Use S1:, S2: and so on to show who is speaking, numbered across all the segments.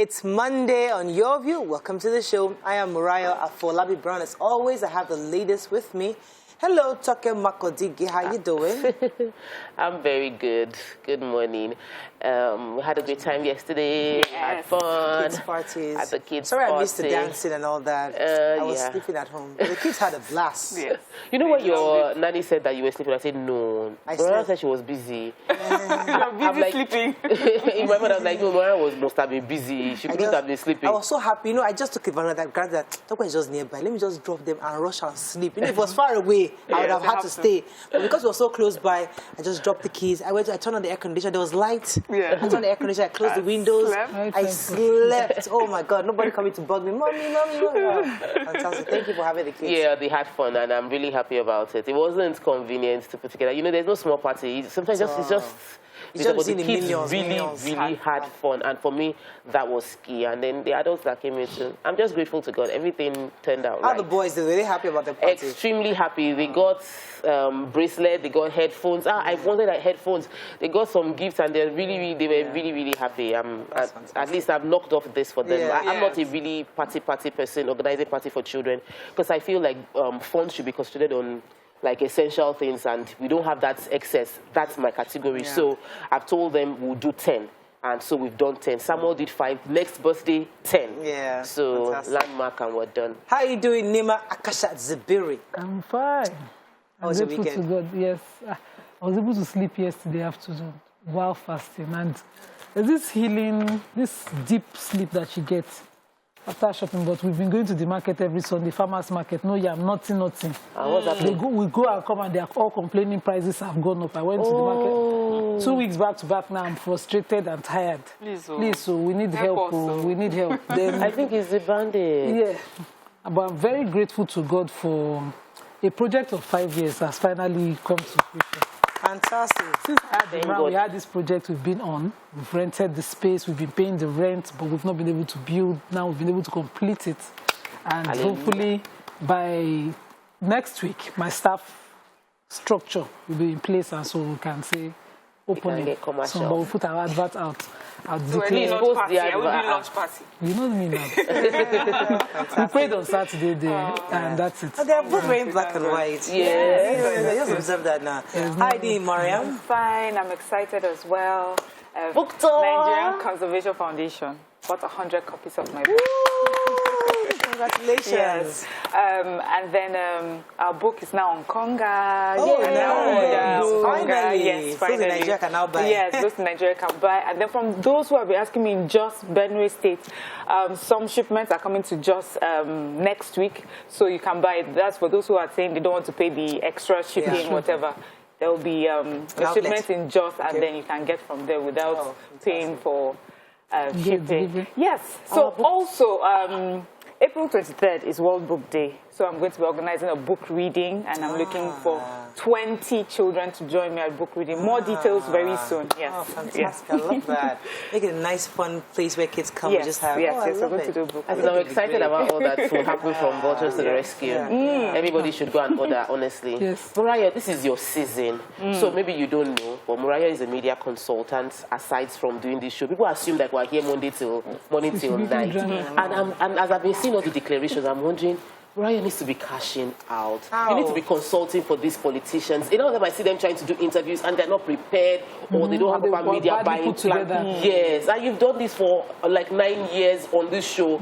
S1: It's Monday on YourView. Welcome to the show. I am Mariah Afolabi Brown. As always, I have the ladies with me. Hello, Toke Makodigi. How you doing?
S2: I'm very good. Good morning. We had a great time yesterday.
S3: Yes.
S2: Had fun.
S1: Kids parties.
S2: At the kids
S1: Sorry,
S2: party.
S1: I missed the dancing and all that. I was sleeping at home. But the kids had a blast.
S2: Yes. You know when your nanny said that you were sleeping? I said no. Mariah said she was busy.
S3: You're busy sleeping.
S2: In my mind, I was like, no, Mariah must have been busy. She couldn't have been sleeping.
S1: I was so happy. You know, I just took advantage of that. Granted, that Toke is just nearby. Let me just drop them and rush and sleep. You know, if it was far away, I would have had to stay. But because we were so close by, I just dropped the keys. I turned on the air conditioner. There was light.
S3: Yeah.
S1: I turned on the air conditioner. I closed the windows. I slept. Oh my God! Nobody coming to bug me. Mommy. Fantastic. Thank you for having the kids.
S2: Yeah, they had fun, and I'm really happy about it. It wasn't convenient to put together. You know, there's no small party. Sometimes it's just. But the kids really had fun, and for me that was key. And then the adults that came in too, I'm just grateful to God. Everything turned out right.
S1: How the boys, were they happy about the party?
S2: Extremely happy. They got bracelet, they got headphones. I wanted headphones. They got some gifts, and they were really happy. At least I've knocked off this for them. I'm not a really party person, organizing party for children, because I feel like funds should be concentrated on like essential things, and we don't have that excess. That's my category. So I've told them we'll do 10. And so we've done 10. Samuel did 5. Next birthday, 10.
S1: Yeah.
S2: So landmark, and we're done.
S1: How are you doing, Nima Akasha Zibiri?
S4: I'm fine.
S1: How was your weekend?
S4: To God. Yes. I was able to sleep yesterday afternoon while fasting. And there's this healing, this deep sleep that you get after shopping. But we've been going to the market every Sunday, farmers market. No yam, nothing.
S2: What's happening?
S4: We go and come, and they are all complaining prices have gone up. I went to the market 2 weeks back to back now. I'm frustrated and tired. Please, so we need help. We need help. Then,
S2: I think it's the bandit.
S4: Yeah. But I'm very grateful to God for a project of 5 years has finally come to fruition.
S1: Fantastic.
S4: Since we had this project we've been on, we've rented the space, we've been paying the rent, but we've not been able to build. Now we've been able to complete it. And hopefully by next week, my staff structure will be in place, and so we can say opening. So we'll put our advert out.
S3: So any launch party, I will do launch party.
S4: You know me now. We prayed on Saturday there, and that's it.
S1: Oh, they are both wearing black and white.
S2: Yeah.
S1: Just observe that now. Hi, Mariam.
S3: I'm fine. I'm excited as well.
S2: Book tour.
S3: Nigerian Conservation Foundation bought 100 copies of my book.
S1: Congratulations.
S3: Yes. And then our book is now on Konga.
S1: Finally.
S3: Yes, finally.
S1: So the Nigeria can now buy.
S3: Yes, those in Nigeria can buy. And then from those who have been asking me in Jos, Benue State, some shipments are coming to Jos next week. So you can buy it. That's for those who are saying they don't want to pay the extra shipping, whatever. There will be a shipment in Jos, and then you can get from there without paying for shipping. Yes. So also, April 23rd is World Book Day. So I'm going to be organizing a book reading, and I'm looking for 20 children to join me at book reading. More details very soon. Yes.
S1: Oh, fantastic. I love that. Make it a nice, fun place where kids come and just have.
S3: Yes,
S1: I
S3: we're going to do a book.
S2: I'm excited about all that food happening from Vultures to the Rescue. Everybody should go and order, honestly.
S4: Yes.
S2: Mariah, this is your season. So maybe you don't know, but Mariah is a media consultant aside from doing this show. People assume that we're here morning till night. And as I've been seeing all the declarations, I'm wondering, Mariah needs to be cashing out. You need to be consulting for these politicians. A lot of them, I see them trying to do interviews and they're not prepared, or they don't have proper media buying plan. Yes, and you've done this for like 9 years on this show.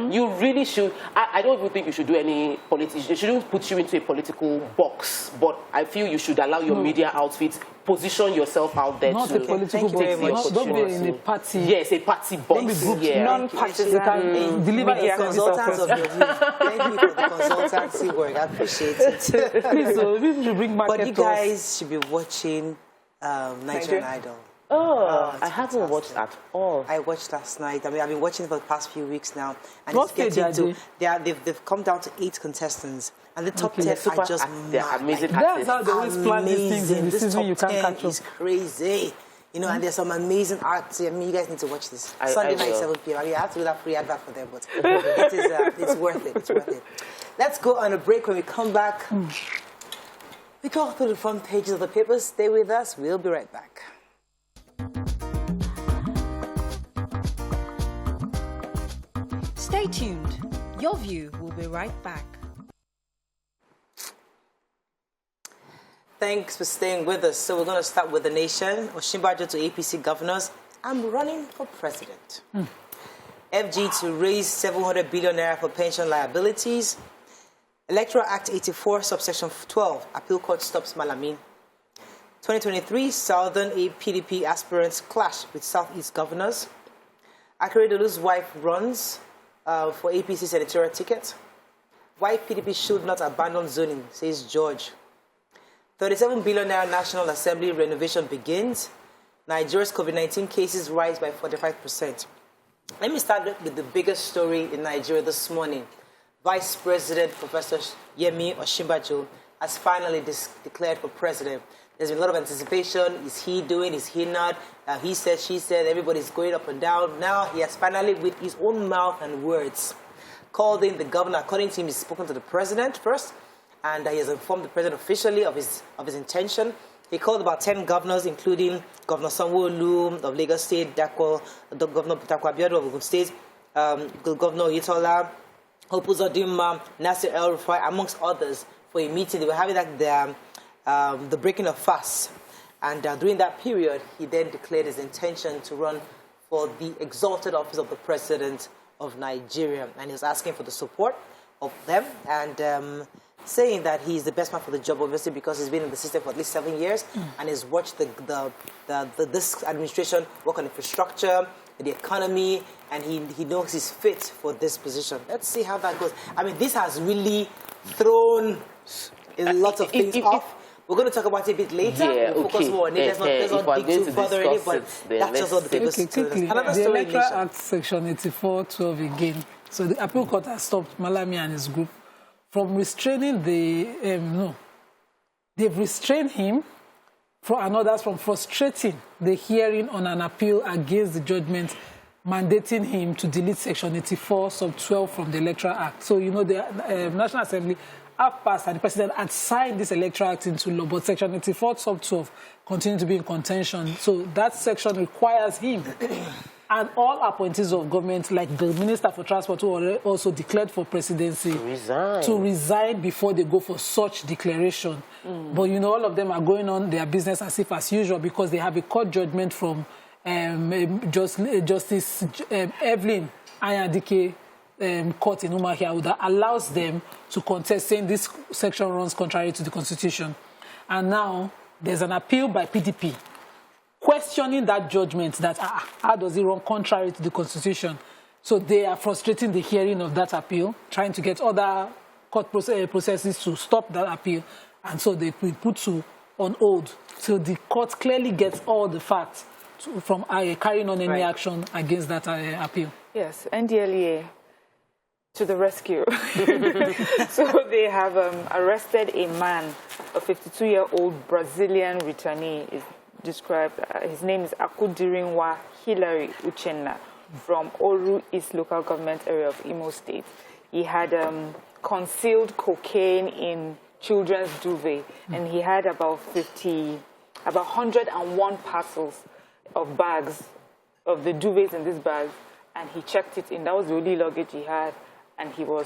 S2: You really should. I don't even think you should do any politics. They shouldn't put you into a political box, but I feel you should allow your media outfits position yourself out there.
S4: Not a political box. Don't be in a party.
S2: Yes, a party box.
S3: Non-partisan.
S1: Deliver the consultants of your youth. Thank you for the consultancy work. I appreciate it.
S4: Please, so we should bring
S1: but you guys should be watching Nigerian Idol.
S2: Oh, I haven't watched at all.
S1: I watched last night. I mean, I've been watching it for the past few weeks now, and
S4: what
S1: it's getting to they've come down to 8 contestants, and the top 10 are just
S2: amazing.
S4: That's how they always plan these things in the season. You can't catch up.
S1: It's crazy. You know, and there's some amazing arts. I mean, you guys need to watch this. Sunday night, 7 p.m. I mean, I have to do that free advert for them, but it's worth it. It's worth it. Let's go on a break. When we come back, we go through the front pages of the papers. Stay with us. We'll be right back.
S5: Stay tuned. Your View will be right back.
S1: Thanks for staying with us. So we're going to start with the nation. Osinbajo to APC governors. I'm running for president. FG to raise 700 billion naira for pension liabilities. Electoral Act 84, subsection 12. Appeal court stops Malami. 2023, Southern PDP aspirants clash with Southeast governors. Akeredolu's wife runs for APC senatorial ticket. Why PDP should not abandon zoning, says George. 37 billion naira National Assembly renovation begins. Nigeria's COVID-19 cases rise by 45%. Let me start with the biggest story in Nigeria this morning. Vice President Professor Yemi Osinbajo has finally declared for president. There's been a lot of anticipation. Is he doing? Is he not? He said, she said, everybody's going up and down. Now he has finally, with his own mouth and words, called in the governor. According to him, he's spoken to the president first, and he has informed the president officially of his intention. He called about 10 governors, including Governor Sanwo-Olu of Lagos State, Governor Dapo Abiodun of Ogun State, Governor Oyetola, Opuzodinma, Nasir El-Rufai, amongst others, for a meeting. They were having the breaking of fast. And during that period, he then declared his intention to run for the exalted office of the President of Nigeria. And he was asking for the support of them and saying that he's the best man for the job, obviously, because he's been in the system for at least 7 years and has watched this administration work on infrastructure, the economy, and he knows he's fit for this position. Let's see how that goes. I mean, this has really thrown a lot of things off. We're going to talk about it a bit later.
S2: Yeah,
S1: we'll focus more on it. Let's not dig too further in it, but that's just all the biggest
S4: quickly. The Electoral Act Section 84-12 again. So the appeal court has stopped Malami and his group from restraining they've restrained him and others from frustrating the hearing on an appeal against the judgment mandating him to delete Section 84, sub 12 from the Electoral Act. So, you know, the National Assembly have passed and the President had signed this Electoral Act into law, but Section 84, sub 12 continued to be in contention. So that section requires him and all appointees of government, like the Minister for Transport, who also declared for presidency, to resign before they go for such declaration. But, you know, all of them are going on their business as if as usual because they have a court judgment from Justice Evelyn Ayadike court in Umuahia that allows them to contest, saying this section runs contrary to the Constitution. And now there's an appeal by PDP questioning that judgment that how does it run contrary to the Constitution. So they are frustrating the hearing of that appeal, trying to get other court processes to stop that appeal. And so they've been put on hold till the court clearly gets all the facts from carrying on any action against that appeal.
S3: Yes, NDLEA to the rescue. So they have arrested a man, a 52-year-old Brazilian returnee. Is described. His name is Akudirinwa Hilary Uchenna from Oru East local government area of Imo State. He had concealed cocaine in children's duvet, and he had about 101 parcels of bags, of the duvets in this bag, and he checked it in. That was the only luggage he had, and he was,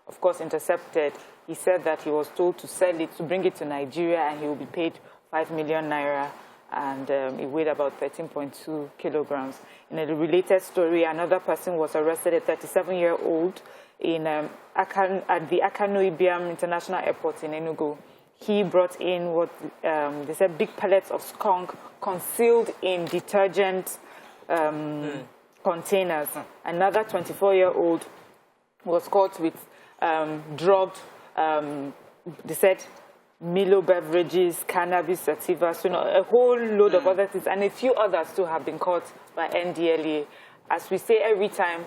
S3: of course, intercepted. He said that he was told to sell it, to bring it to Nigeria, and he will be paid 5 million naira, and it weighed about 13.2 kilograms. In a related story, another person was arrested, a 37-year-old, at the Akano-Ibiam International Airport in Enugu. He brought in what they said big pellets of skunk concealed in detergent containers. Another 24-year-old was caught with drugged, they said, Milo beverages, cannabis sativa, so a whole load of other things, and a few others too have been caught by NDLEA. As we say every time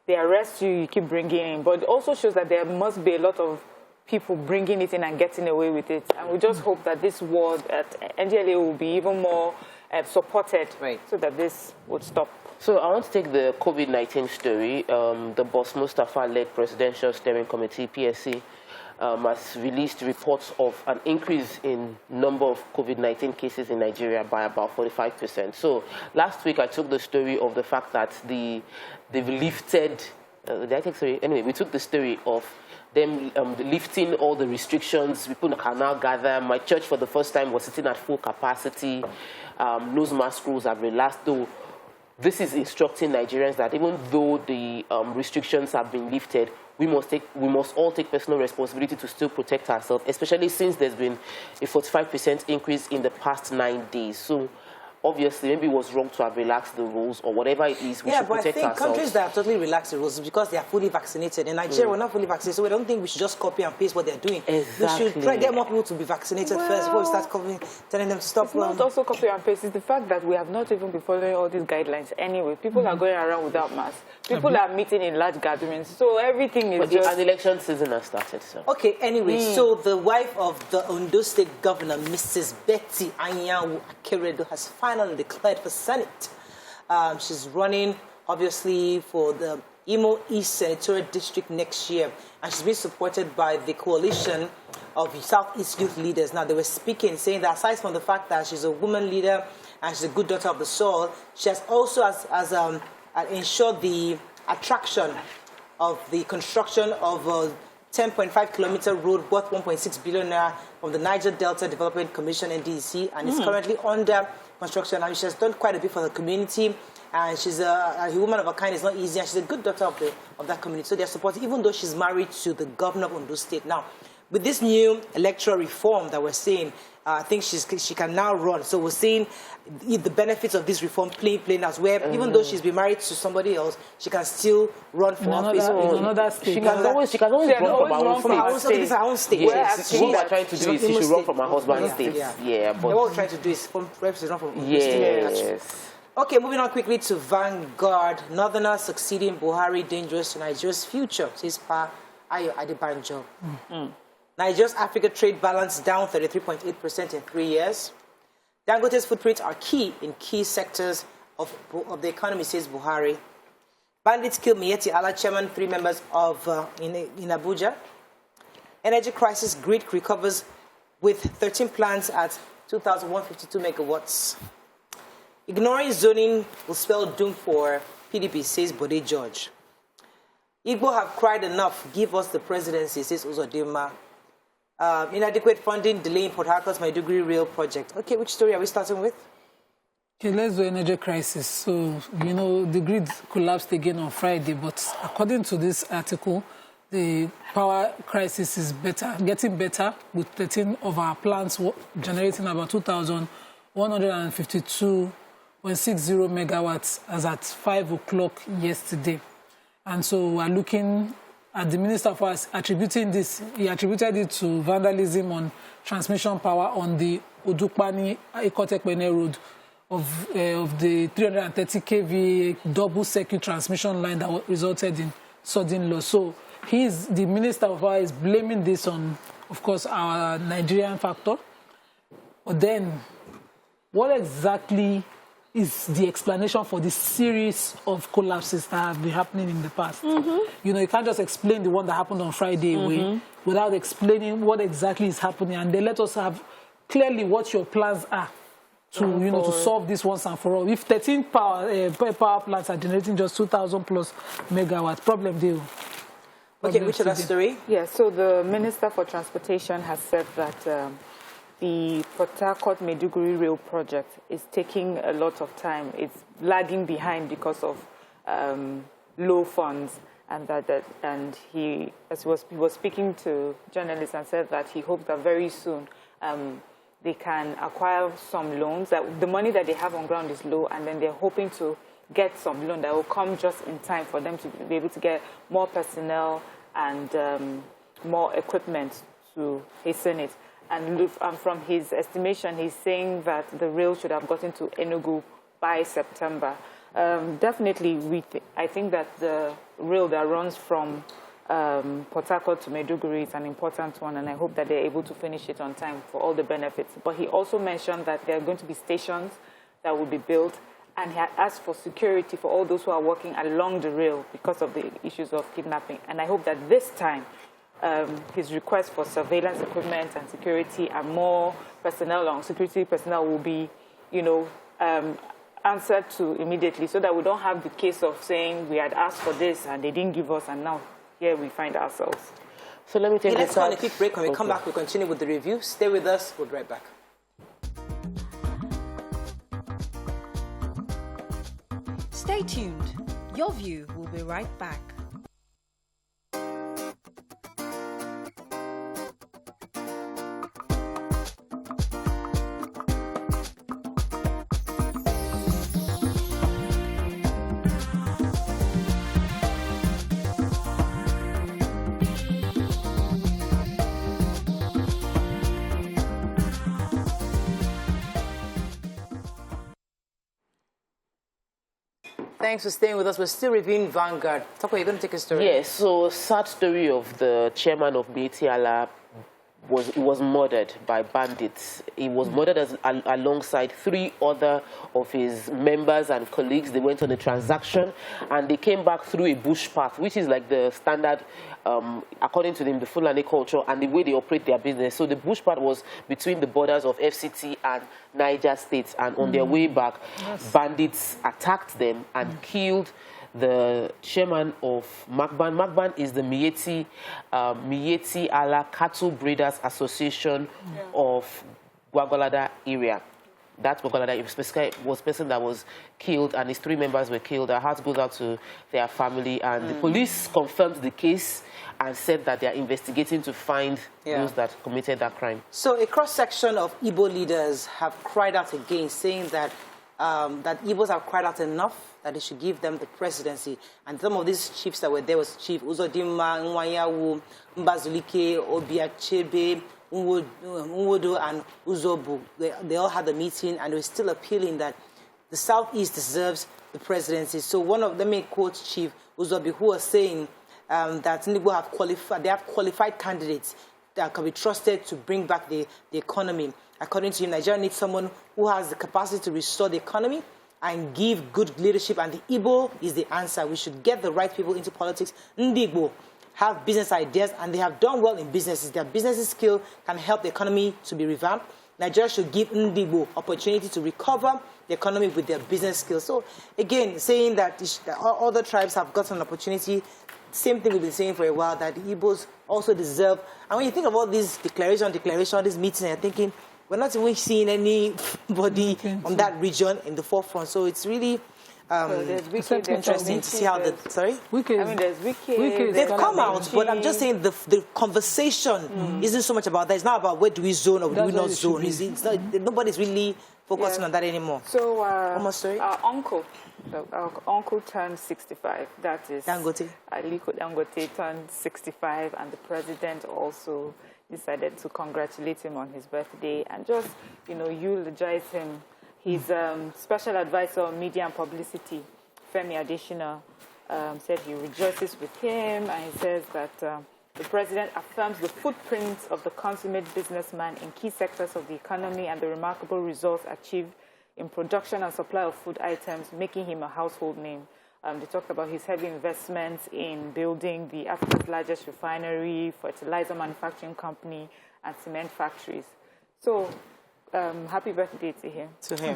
S3: they arrest you, you keep bringing in. But it also shows that there must be a lot of people bringing it in and getting away with it. And we just hope that this war at NDLEA will be even more supported, so that this would stop.
S2: So I want to take the COVID-19 story. The Boss Mustafa-led Presidential Steering Committee, PSC, has released reports of an increase in number of COVID-19 cases in Nigeria by about 45%. So last week I took the story of the fact that they've lifted Anyway, we took the story of them lifting all the restrictions. People can now gather. My church for the first time was sitting at full capacity. Nose mask rules have relaxed, though. This is instructing Nigerians that even though the restrictions have been lifted, we must all take personal responsibility to still protect ourselves, especially since there's been a 45% increase in the past 9 days. So obviously, maybe it was wrong to have relaxed the rules or whatever it is. We should protect ourselves. Yeah, but I think
S1: countries that have totally relaxed the rules is because they are fully vaccinated. In Nigeria, we're not fully vaccinated, so we don't think we should just copy and paste what they're doing.
S2: Exactly.
S1: We should try to get more people to be vaccinated first before we start telling them to stop.
S3: It's not also copy and paste. It's the fact that we have not even been following all these guidelines anyway. People are going around without masks. People are meeting in large gatherings. So everything is just...
S2: An election season has started, so...
S1: Okay, anyway, so the wife of the Ondo State Governor, Mrs. Betty Anyanwu Akeredo, has finally declared for Senate. She's running, obviously, for the Imo East Senatorial District next year. And she's being supported by the coalition of Southeast youth leaders. Now, they were speaking, saying that aside from the fact that she's a woman leader and she's a good daughter of the soil, she has also ensured the attraction of the construction of a 10.5-kilometer road worth 1.6 billion naira from the Niger Delta Development Commission, NDC, and it's currently under construction. And she has done quite a bit for the community, and she's a woman of a kind. It's not easy, and she's a good daughter of that community. So they're supporting, even though she's married to the governor of Ondo State. Now, with this new electoral reform that we're seeing, I think she can now run. So we're seeing the benefits of this reform playing out, where even though she's been married to somebody else, she can still run for office.
S4: In another state.
S2: She can always run from her own state.
S1: Yes.
S2: What we're trying to do is she should run from her husband's state.
S1: Yeah, but what we're trying to do is run from
S2: yes.
S1: Okay, moving on quickly to Vanguard. Northerners succeeding Buhari, dangerous to Nigeria's future, says Pa Ayo Adebanjo. Nigeria's Africa trade balance down 33.8% in 3 years. Dangote's footprints are key in key sectors of the economy, says Buhari. Bandits kill Miyetti Allah chairman, 3 members of in Abuja. Energy crisis, grid recovers with 13 plants at 2,152 megawatts. Ignoring zoning will spell doom for PDP, says Bode George. Igbo have cried enough. Give us the presidency, says Uzodinma. Inadequate funding, delaying Port Harcourt's Maiduguri rail project. Okay, which story are we starting with?
S4: Okay, let's do energy crisis. So, the grid collapsed again on Friday, but according to this article, the power crisis is getting better, with 13 of our plants generating about 2,152.60 megawatts as at 5 o'clock yesterday. And so we're looking at the Minister for us attributing this. He attributed it to vandalism on transmission power on the Odukpani-Ikotekpene road of the 330 kV double circuit transmission line that resulted in sudden loss. So the Minister of Power is blaming this on, of course, our Nigerian factor. But then, what exactly is the explanation for this series of collapses that have been happening in the past? You can't just explain the one that happened on Friday away without explaining what exactly is happening. And they let us have clearly what your plans are to, to solve this once and for all. If 13 power plants are generating just 2,000 plus megawatts, problem deal.
S1: Okay, which other story?
S3: Yeah, so the Minister for Transportation has said that the Port Harcourt Maiduguri rail project is taking a lot of time. It's lagging behind because of low funds, and he was speaking to journalists and said that he hoped that very soon they can acquire some loans. That the money that they have on ground is low, and then they're hoping to get some loan that will come just in time for them to be able to get more personnel and more equipment to hasten it. And from his estimation, he's saying that the rail should have gotten to Enugu by September. Definitely, I think that the rail that runs from Port Harcourt to Maiduguri is an important one, and I hope that they're able to finish it on time for all the benefits. But he also mentioned that there are going to be stations that will be built, and he had asked for security for all those who are working along the rail because of the issues of kidnapping. And I hope that this time, his request for surveillance equipment and security and more personnel on security personnel will be, answered to immediately, so that we don't have the case of saying we had asked for this and they didn't give us, and now here we find ourselves.
S2: So let me take
S1: let's go on a quick break. When we come back, we'll continue with the review. Stay with us. We'll be right back.
S5: Stay tuned. Your View will be right back.
S1: Thanks for staying with us. We're still reviewing Vanguard. Toko, you're going to take a story.
S2: Yes, so sad story of the chairman of Mietiala was murdered by bandits. He was murdered alongside 3 other of his members and colleagues. They went on a transaction and they came back through a bush path, which is like the standard, according to them, the Fulani culture and the way they operate their business. So the bush path was between the borders of FCT and Niger states, and on their way back, bandits attacked them and killed the chairman of Magban. Magban is the Mieti Ala Cattle Breeders Association of Gwagwalada area. That Gwagwalada was a person that was killed, and his 3 members were killed. Our heart goes out to their family, and the police confirmed the case and said that they are investigating to find those that committed that crime.
S1: So a cross-section of Igbo leaders have cried out again, saying that that Igbos have cried out enough, that they should give them the presidency. And some of these chiefs that were there was Chief Uzodimma, Nwanyawu, Mbazulike, Obiachebe, Nwodo, and Uzobu. They all had a meeting, and they were still appealing that the Southeast deserves the presidency. So let me quote Chief Uzobu, who was saying that Igbo have qualified candidates that can be trusted to bring back the economy. According to him, Nigeria needs someone who has the capacity to restore the economy and give good leadership, and the Igbo is the answer. We should get the right people into politics. Igbo have business ideas, and they have done well in businesses. Their business skill can help the economy to be revamped. Nigeria should give Igbo opportunity to recover the economy with their business skills. So, again, saying that other tribes have got an opportunity, same thing we've been saying for a while, that the Igbos also deserve. And when you think of all these declaration, these meetings, you're thinking, we're not even seeing anybody on that region in the forefront. So it's really interesting to see how the... Sorry?
S3: There's Wiki.
S1: They've come out, but I'm just saying the conversation isn't so much about that. It's not about where do we zone or do we not zone. It's not, nobody's really focusing on that anymore.
S3: So our uncle turned 65. That is
S1: Dangote.
S3: Aliko Dangote turned 65, and the president also decided to congratulate him on his birthday and just, eulogize him. His special advisor on media and publicity, Femi Adesina, said he rejoices with him, and he says that the president affirms the footprint of the consummate businessman in key sectors of the economy and the remarkable results achieved in production and supply of food items, making him a household name. They talked about his heavy investments in building the Africa's largest refinery, fertilizer manufacturing company, and cement factories. So, happy birthday to him.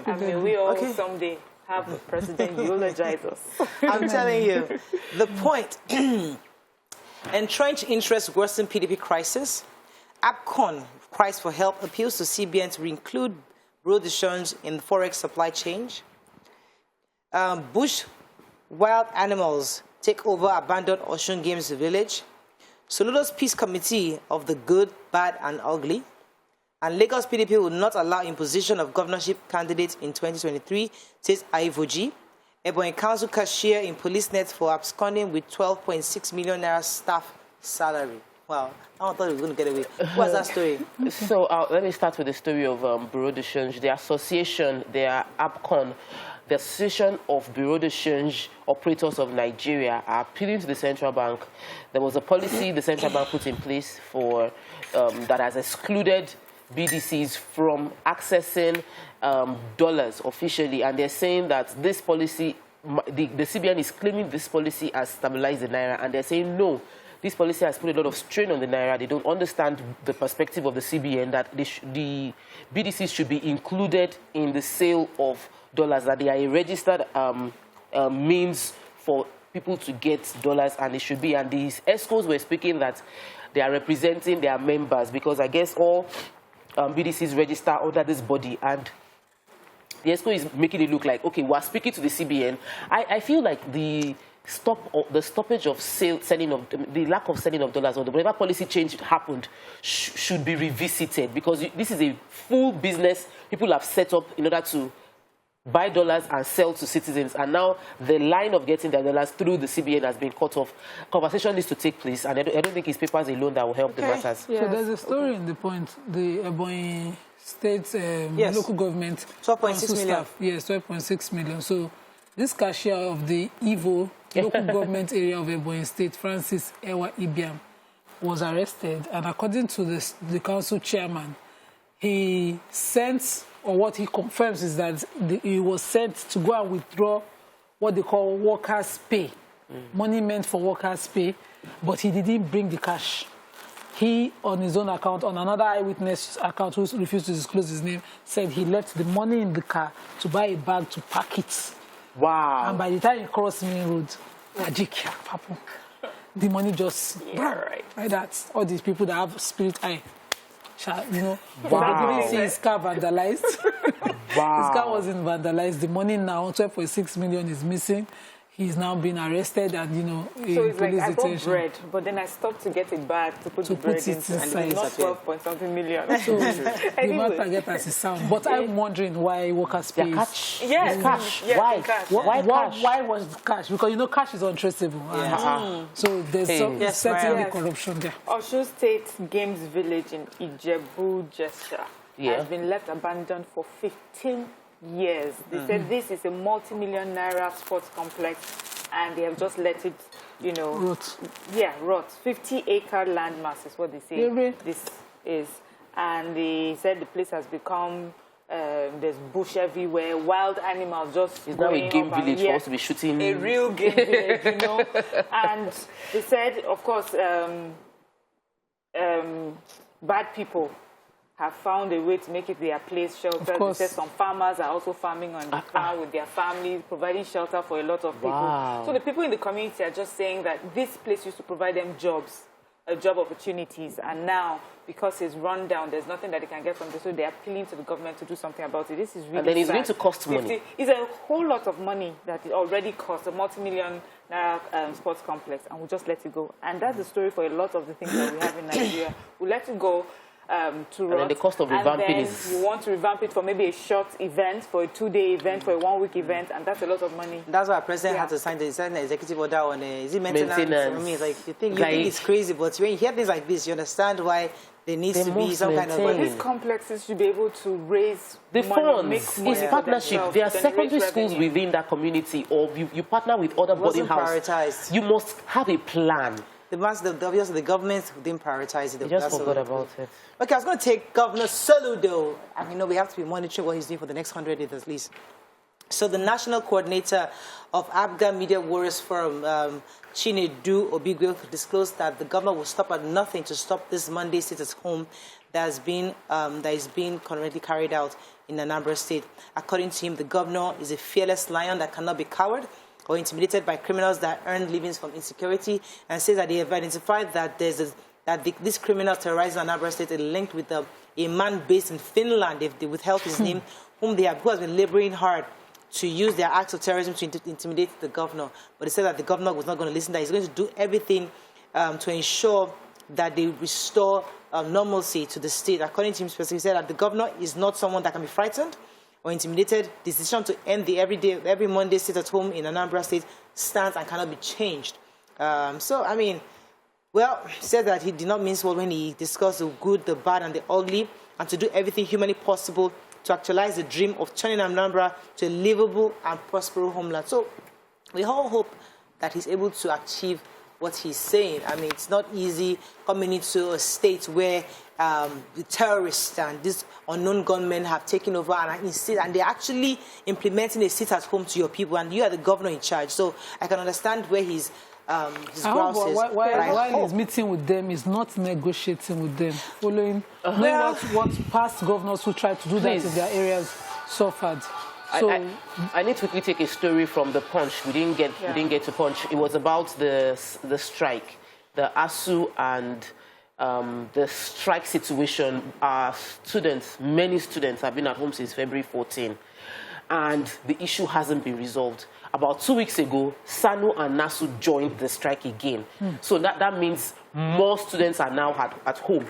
S3: And may we all someday have the president eulogize us.
S1: I'm telling you, the point. Entrenched interest worsen PDP crisis. APCON cries for help, appeals to CBN to include bureau decisions in the forex supply chain. Bush wild animals take over abandoned Osun Games village. Soludo's Peace Committee of the Good, Bad, and Ugly. And Lagos PDP will not allow imposition of governorship candidates in 2023, says Aivoji. Ebonyi Council cashier in police net for absconding with 12.6 million naira staff salary. Wow, I thought we were going to get away. What's that story?
S2: So let me start with the story of Bureau de Change. The association, their APCON, the Association of Bureau de Change Operators of Nigeria, are appealing to the central bank. There was a policy the central bank put in place for that has excluded BDCs from accessing dollars officially, and they're saying that this policy, the CBN is claiming this policy has stabilized the naira, and they're saying no, this policy has put a lot of strain on the Naira. They don't understand the perspective of the CBN that the BDCs should be included in the sale of dollars, that they are a registered means for people to get dollars, and it should be. And these ESCOs were speaking that they are representing their members, because I guess all BDCs register under this body, and the ESCO is making it look like, okay, we're speaking to the CBN. I feel like the stoppage of the lack of selling of dollars, or whatever policy change happened, should be revisited, because this is a full business people have set up in order to buy dollars and sell to citizens, and now the line of getting their dollars through the CBN has been cut off. Conversation needs to take place, and I don't think it's papers alone that will help the matters.
S4: Yes. So there's a story in the point, the Ebonyi State local government
S1: 12.6 million.
S4: Yes, 12.6 million. So this cashier of the Ivo local government area of Ebonyi State, Francis Ewa Ibiam, was arrested, and according to the council chairman, he sent, or what he confirms is that he was sent to go and withdraw what they call workers' pay, money meant for workers' pay, but he didn't bring the cash. He, on his own account, on another eyewitness account who refused to disclose his name, said he left the money in the car to buy a bag to pack it.
S2: Wow.
S4: And by the time he crossed main road, the money just, like that. All these people that have spirit eye, you know,
S2: wow.
S4: They didn't see his car vandalized.
S2: Wow.
S4: His car wasn't vandalized. The money now, 12.6 million, is missing. He's now been arrested, and you know,
S3: so it's like, I bought
S4: detention.
S3: bread, but then I stopped to get a bag to put the bread into, and it's not 12-point-something million.
S4: So the matter get as it sounds. But I'm wondering why workers pay.
S2: Cash.
S3: Yes,
S2: cash.
S3: Yes,
S2: Why?
S3: Cash.
S4: Why was the cash? Because you know cash is untraceable. So there's certainly corruption there.
S3: Osun State Games Village in Ijebu-Jesha has been left abandoned for 15 years. They said this is a multi-million naira sports complex, and they have just let it, you know,
S4: rot.
S3: Yeah, rot. 50-acre land mass is what they say.
S4: Really?
S3: This is, and they said the place has become. There's bush everywhere, wild animals just.
S2: It's now a game village for us to be shooting.
S3: A real game village, you know. And they said, of course, bad people have found a way to make it their place, shelter. They said some farmers are also farming on the ground with their families, providing shelter for a lot of people.
S2: Wow.
S3: So the people in the community are just saying that this place used to provide them jobs, job opportunities, and now, because it's run down, there's nothing that they can get from this, so they are appealing to the government to do something about it. This is really
S2: And then it's
S3: sad.
S2: going to cost money.
S3: It's a whole lot of money that it already costs, a multi-million sports complex, and we'll just let it go. And that's the story for a lot of the things that we have in Nigeria. We'll let it go. To
S2: and then the cost of revamping is...
S3: you want to revamp it for maybe a short event, for a 2-day event, for a 1-week event, and that's a lot of money.
S1: That's why our president had to sign the executive order on is it maintenance? I mean, like you think it's crazy, but when you hear things like this, you understand why there needs to be some kind of.
S3: But these complexes should be able to raise
S2: the
S3: money,
S2: funds. It's partnership. There are secondary schools within that community, or you partner with other boarding houses. You must have a plan.
S1: Obviously, the government didn't prioritize it.
S2: They just forgot about it.
S1: Okay, I was going to take Governor Soludo. And you know, we have to be monitoring what he's doing for the next 100 days at least. So the national coordinator of ABGA Media Warriors Forum, Chinedu Obigwe, disclosed that the governor will stop at nothing to stop this Monday sit-at-home that is being currently carried out in Anambra State. According to him, the governor is a fearless lion that cannot be cowed or intimidated by criminals that earn livings from insecurity, and says that they have identified that this criminal terrorizing Anambra State is linked with a man based in Finland, if they withheld his name, who has been laboring hard to use their acts of terrorism to intimidate the governor. But he said that the governor was not going to listen, that he's going to do everything to ensure that they restore normalcy to the state. According to him specifically, he said that the governor is not someone that can be frightened or intimidated. The decision to end the every Monday sit-at-home in Anambra State stands and cannot be changed. So, I mean, well, he said that he did not mince words when he discussed the good, the bad, and the ugly, and to do everything humanly possible to actualize the dream of turning Anambra to a livable and prosperous homeland. So, we all hope that he's able to achieve what he's saying. I mean, it's not easy coming into a state where the terrorists and these unknown gunmen have taken over and they're actually implementing a sit-at-home to your people, and you are the governor in charge. So I can understand where he's his grouses.
S4: While he's meeting with them, he's not negotiating with them, following what past governors who tried to do that in their areas suffered. So
S2: I need to quickly take a story from the Punch. We didn't get to Punch. It was about the strike, the ASU and the strike situation. Our students, many students, have been at home since February 14, and the issue hasn't been resolved. About 2 weeks ago, SANU and NASU joined the strike again. So that means more students are now at home.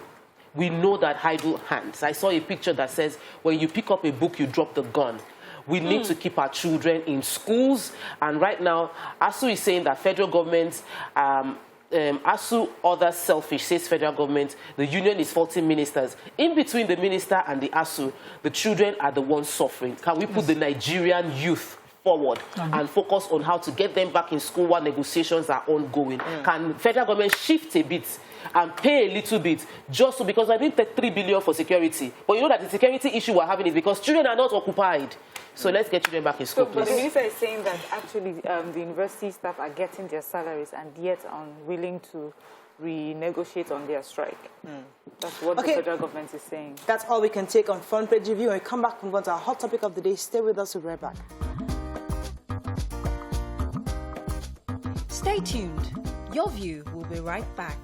S2: We know that idle hands. I saw a picture that says, when you pick up a book, you drop the gun. We need to keep our children in schools. And right now, ASU is saying that federal government, ASU, others selfish, says federal government. The union is faulting ministers. In between the minister and the ASU, the children are the ones suffering. Can we put the Nigerian youth forward and focus on how to get them back in school while negotiations are ongoing? Can federal government shift a bit and pay a little bit just so, because I didn't take 3 billion for security, but you know that the security issue we're having is because children are not occupied. So let's get children back in school, please.
S3: But the minister is saying that actually the university staff are getting their salaries and yet unwilling to renegotiate on their strike. That's what the federal government is saying.
S1: That's all we can take on Front Page Review. When we come back, move on to our hot topic of the day. Stay with us. We'll be right back.
S5: Stay tuned. Your View will be right back.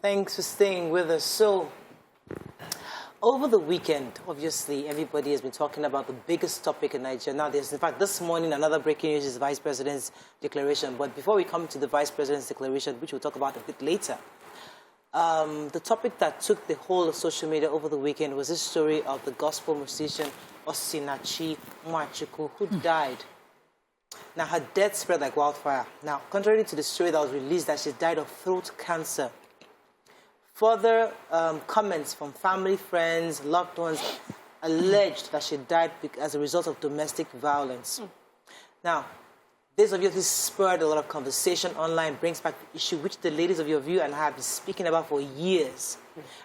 S1: Thanks for staying with us. So, over the weekend, obviously, everybody has been talking about the biggest topic in Nigeria. Now, there's, in fact, this morning, another breaking news is the Vice President's declaration. But before we come to the Vice President's declaration, which we'll talk about a bit later, the topic that took the whole of social media over the weekend was this story of the gospel musician Osinachi Nwachukwu, who died. Now, her death spread like wildfire. Now, contrary to the story that was released that she died of throat cancer, further comments from family, friends, loved ones alleged that she died as a result of domestic violence. Now, this obviously spurred a lot of conversation online, brings back the issue which the ladies of YourView and I have been speaking about for years.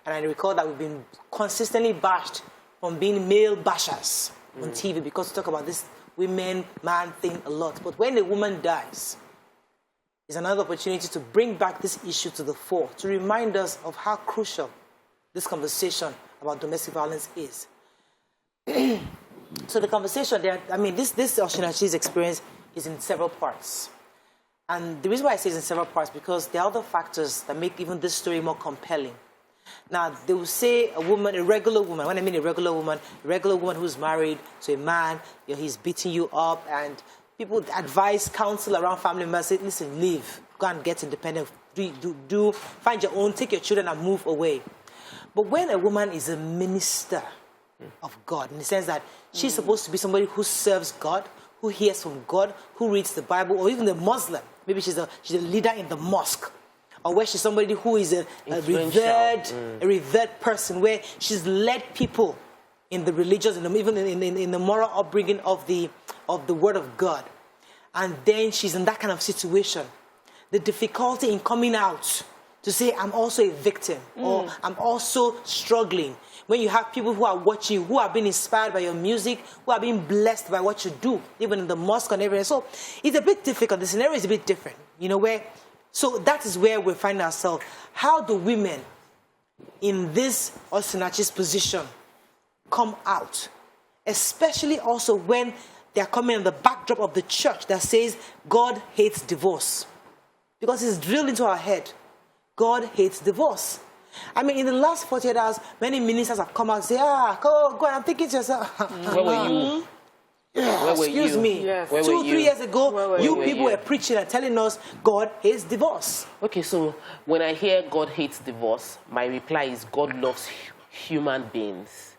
S1: And I recall that we've been consistently bashed from being male bashers on TV because we talk about this women-man thing a lot. But when a woman dies, it's another opportunity to bring back this issue to the fore, to remind us of how crucial this conversation about domestic violence is. So the conversation there, I mean, this Osinachi's experience is in several parts. And the reason why I say it's in several parts because there are other factors that make even this story more compelling. Now, they will say a woman, a regular woman, when I mean a regular woman who's married to a man, you know, he's beating you up, and people advise, counsel around family members, say, listen, leave, go and get independent, find your own, take your children and move away. But when a woman is a minister of God, in the sense that she's supposed to be somebody who serves God, who hears from God, who reads the Bible, or even a Muslim, maybe she's a leader in the mosque, or where she's somebody who is a revered person, where she's led people in the religious, and even in the moral upbringing of the Word of God. And then she's in that kind of situation. The difficulty in coming out to say, I'm also a victim, or I'm also struggling. When you have people who are watching you, who are being inspired by your music, who are being blessed by what you do, even in the mosque and everything. So it's a bit difficult. The scenario is a bit different, you know, so that is where we find ourselves. How do women in this Osinachi's position come out? Especially also when they are coming in the backdrop of the church that says God hates divorce. Because it's drilled into our head. God hates divorce. I mean, in the last 48 hours, many ministers have come out and say, go on, I'm thinking to yourself.
S2: Where were you? Where were
S1: Excuse
S2: you?
S1: me.
S3: Yes.
S1: 2-3 years ago, you people
S2: you?
S1: were preaching and telling us God hates divorce.
S2: Okay, so when I hear God hates divorce, my reply is God loves human beings.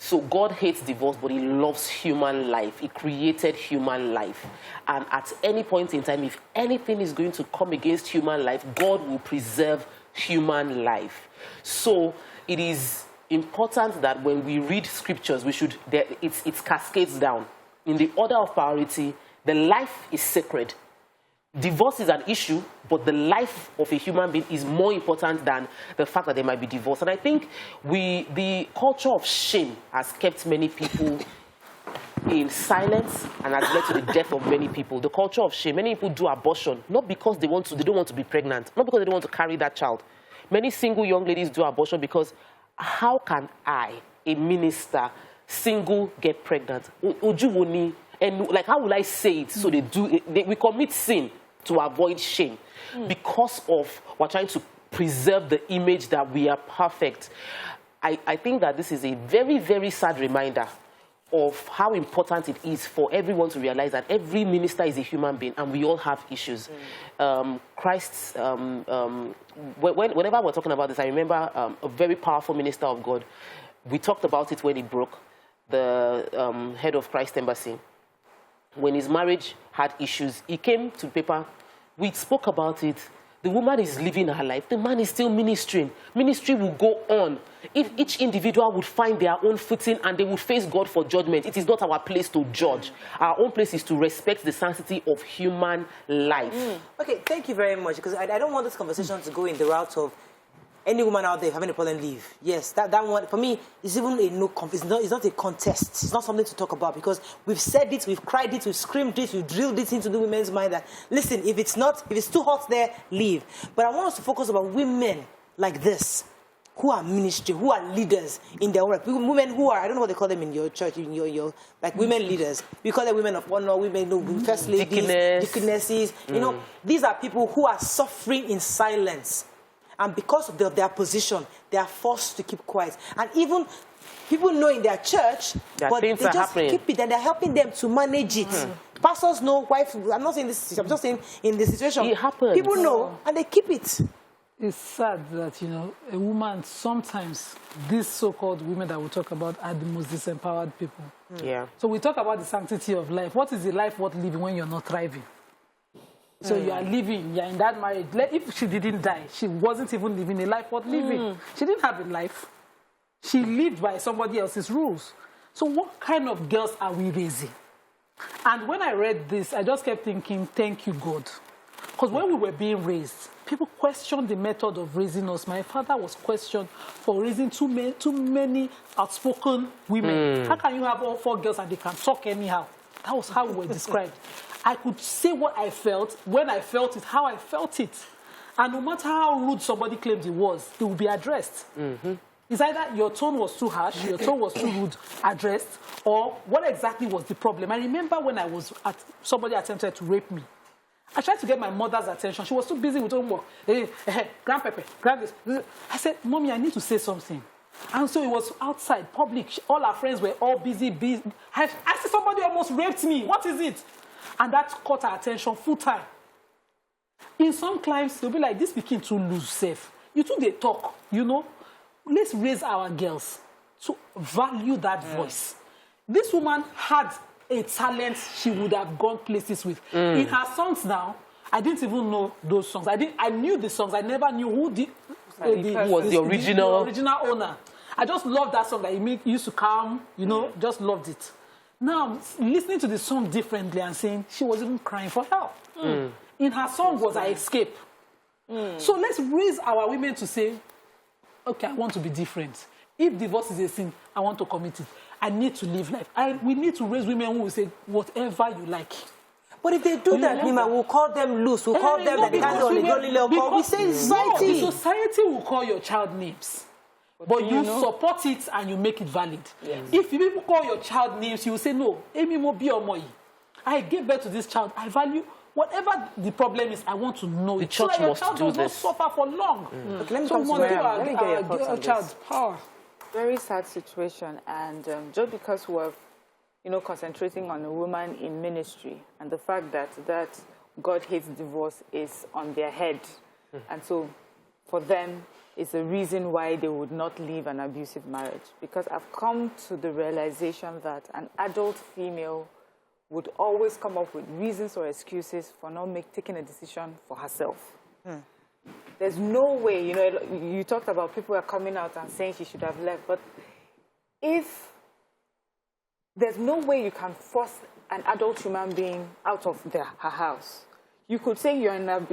S2: So God hates divorce, but he loves human life. He created human life. And at any point in time, if anything is going to come against human life, God will preserve human life. So it is important that when we read scriptures, we should, it cascades down. In the order of priority, the life is sacred. Divorce is an issue, but the life of a human being is more important than the fact that they might be divorced. And I think the culture of shame has kept many people in silence and has led to the death of many people. The culture of shame. Many people do abortion, not because they don't want to be pregnant, not because they don't want to carry that child. Many single young ladies do abortion because how can I, a minister, single, get pregnant? And like, how will I say it? So we commit sin to avoid shame because of we're trying to preserve the image that we are perfect. I think that this is a very, very sad reminder of how important it is for everyone to realize that every minister is a human being and we all have issues. Christ's, whenever we're talking about this, I remember a very powerful minister of God. We talked about it when he broke, the head of Christ Embassy. When his marriage had issues, he came to paper. We spoke about it. The woman is living her life. The man is still ministering. Ministry will go on. If each individual would find their own footing and they would face God for judgment, it is not our place to judge. Our own place is to respect the sanctity of human life.
S1: Okay, thank you very much, because I don't want this conversation to go in the route of any woman out there having a problem, leave. Yes, that one, for me, is even a no, it's not a contest. It's not something to talk about, because we've said it, we've cried it, we've screamed it, we've drilled it into the women's mind that, listen, if it's too hot there, leave. But I want us to focus about women like this, who are ministry, who are leaders in their work. Women who are, I don't know what they call them in your church, in your like women leaders. We call them women of honor, women, first ladies, deaconesses. You know, these are people who are suffering in silence. And because of their position, they are forced to keep quiet. And even people know in their church, but they just keep it, and they're helping them to manage it. Pastors know, wife, I'm not saying this, I'm just saying in the situation.
S2: It happens.
S1: People know, and they keep it.
S4: It's sad that, you know, a woman, sometimes these so-called women that we talk about are the most disempowered people.
S2: Yeah.
S4: So we talk about the sanctity of life. What is the life worth living when you're not thriving? So you are living, you're in that marriage. If she didn't die, she wasn't even living a life worth living. She didn't have a life. She lived by somebody else's rules. So what kind of girls are we raising? And when I read this, I just kept thinking, thank you, God. Because when we were being raised, people questioned the method of raising us. My father was questioned for raising too many outspoken women. How can you have all 4 girls and they can talk anyhow? That was how we were described. I could say what I felt, when I felt it, how I felt it. And no matter how rude somebody claimed it will be addressed. It's either your tone was too harsh, your tone was too rude, addressed, or what exactly was the problem. I remember when somebody attempted to rape me. I tried to get my mother's attention. She was too busy with homework. Grandpapa, grab this. I said, Mommy, I need to say something. And so it was outside, public. All our friends were all busy. I said, somebody almost raped me. What is it? And that caught our attention full time. In some climes, they'll be like, this became too loose, safe. You two, they talk, you know. Let's raise our girls to value that voice. This woman had a talent she would have gone places with. In her songs now, I didn't even know those songs. I knew the songs. I never knew who was the original owner. I just loved that song that he used to come, you know, just loved it. Now, listening to the song differently and saying she was even crying for help. In her song was I escape. So let's raise our women to say, okay, I want to be different. If divorce is a sin, I want to commit it. I need to live life. We need to raise women who will say, whatever you like.
S1: But if they do that, Nima, we'll call them loose. We'll call them that they can't do. We say society.
S4: The society will call your child names. But you support it and you make it valid. Yes. If people call your child names, you will say, no, Amy Mobi or Moi. I gave birth to this child. I value whatever the problem is. I want to know
S2: the
S4: it.
S2: church
S4: so
S2: must
S4: child
S2: do
S4: does not
S2: this.
S4: suffer for long.
S1: Okay, let me
S3: come to
S1: Let me get your thoughts on
S4: child's power.
S3: Very sad situation, and just because we're, concentrating on a woman in ministry and the fact that God hates divorce is on their head, and so for them, is a reason why they would not leave an abusive marriage. Because I've come to the realization that an adult female would always come up with reasons or excuses for not taking a decision for herself. There's no way, you know, you talked about people are coming out and saying she should have left, but if there's no way you can force an adult human being out of her house. You could say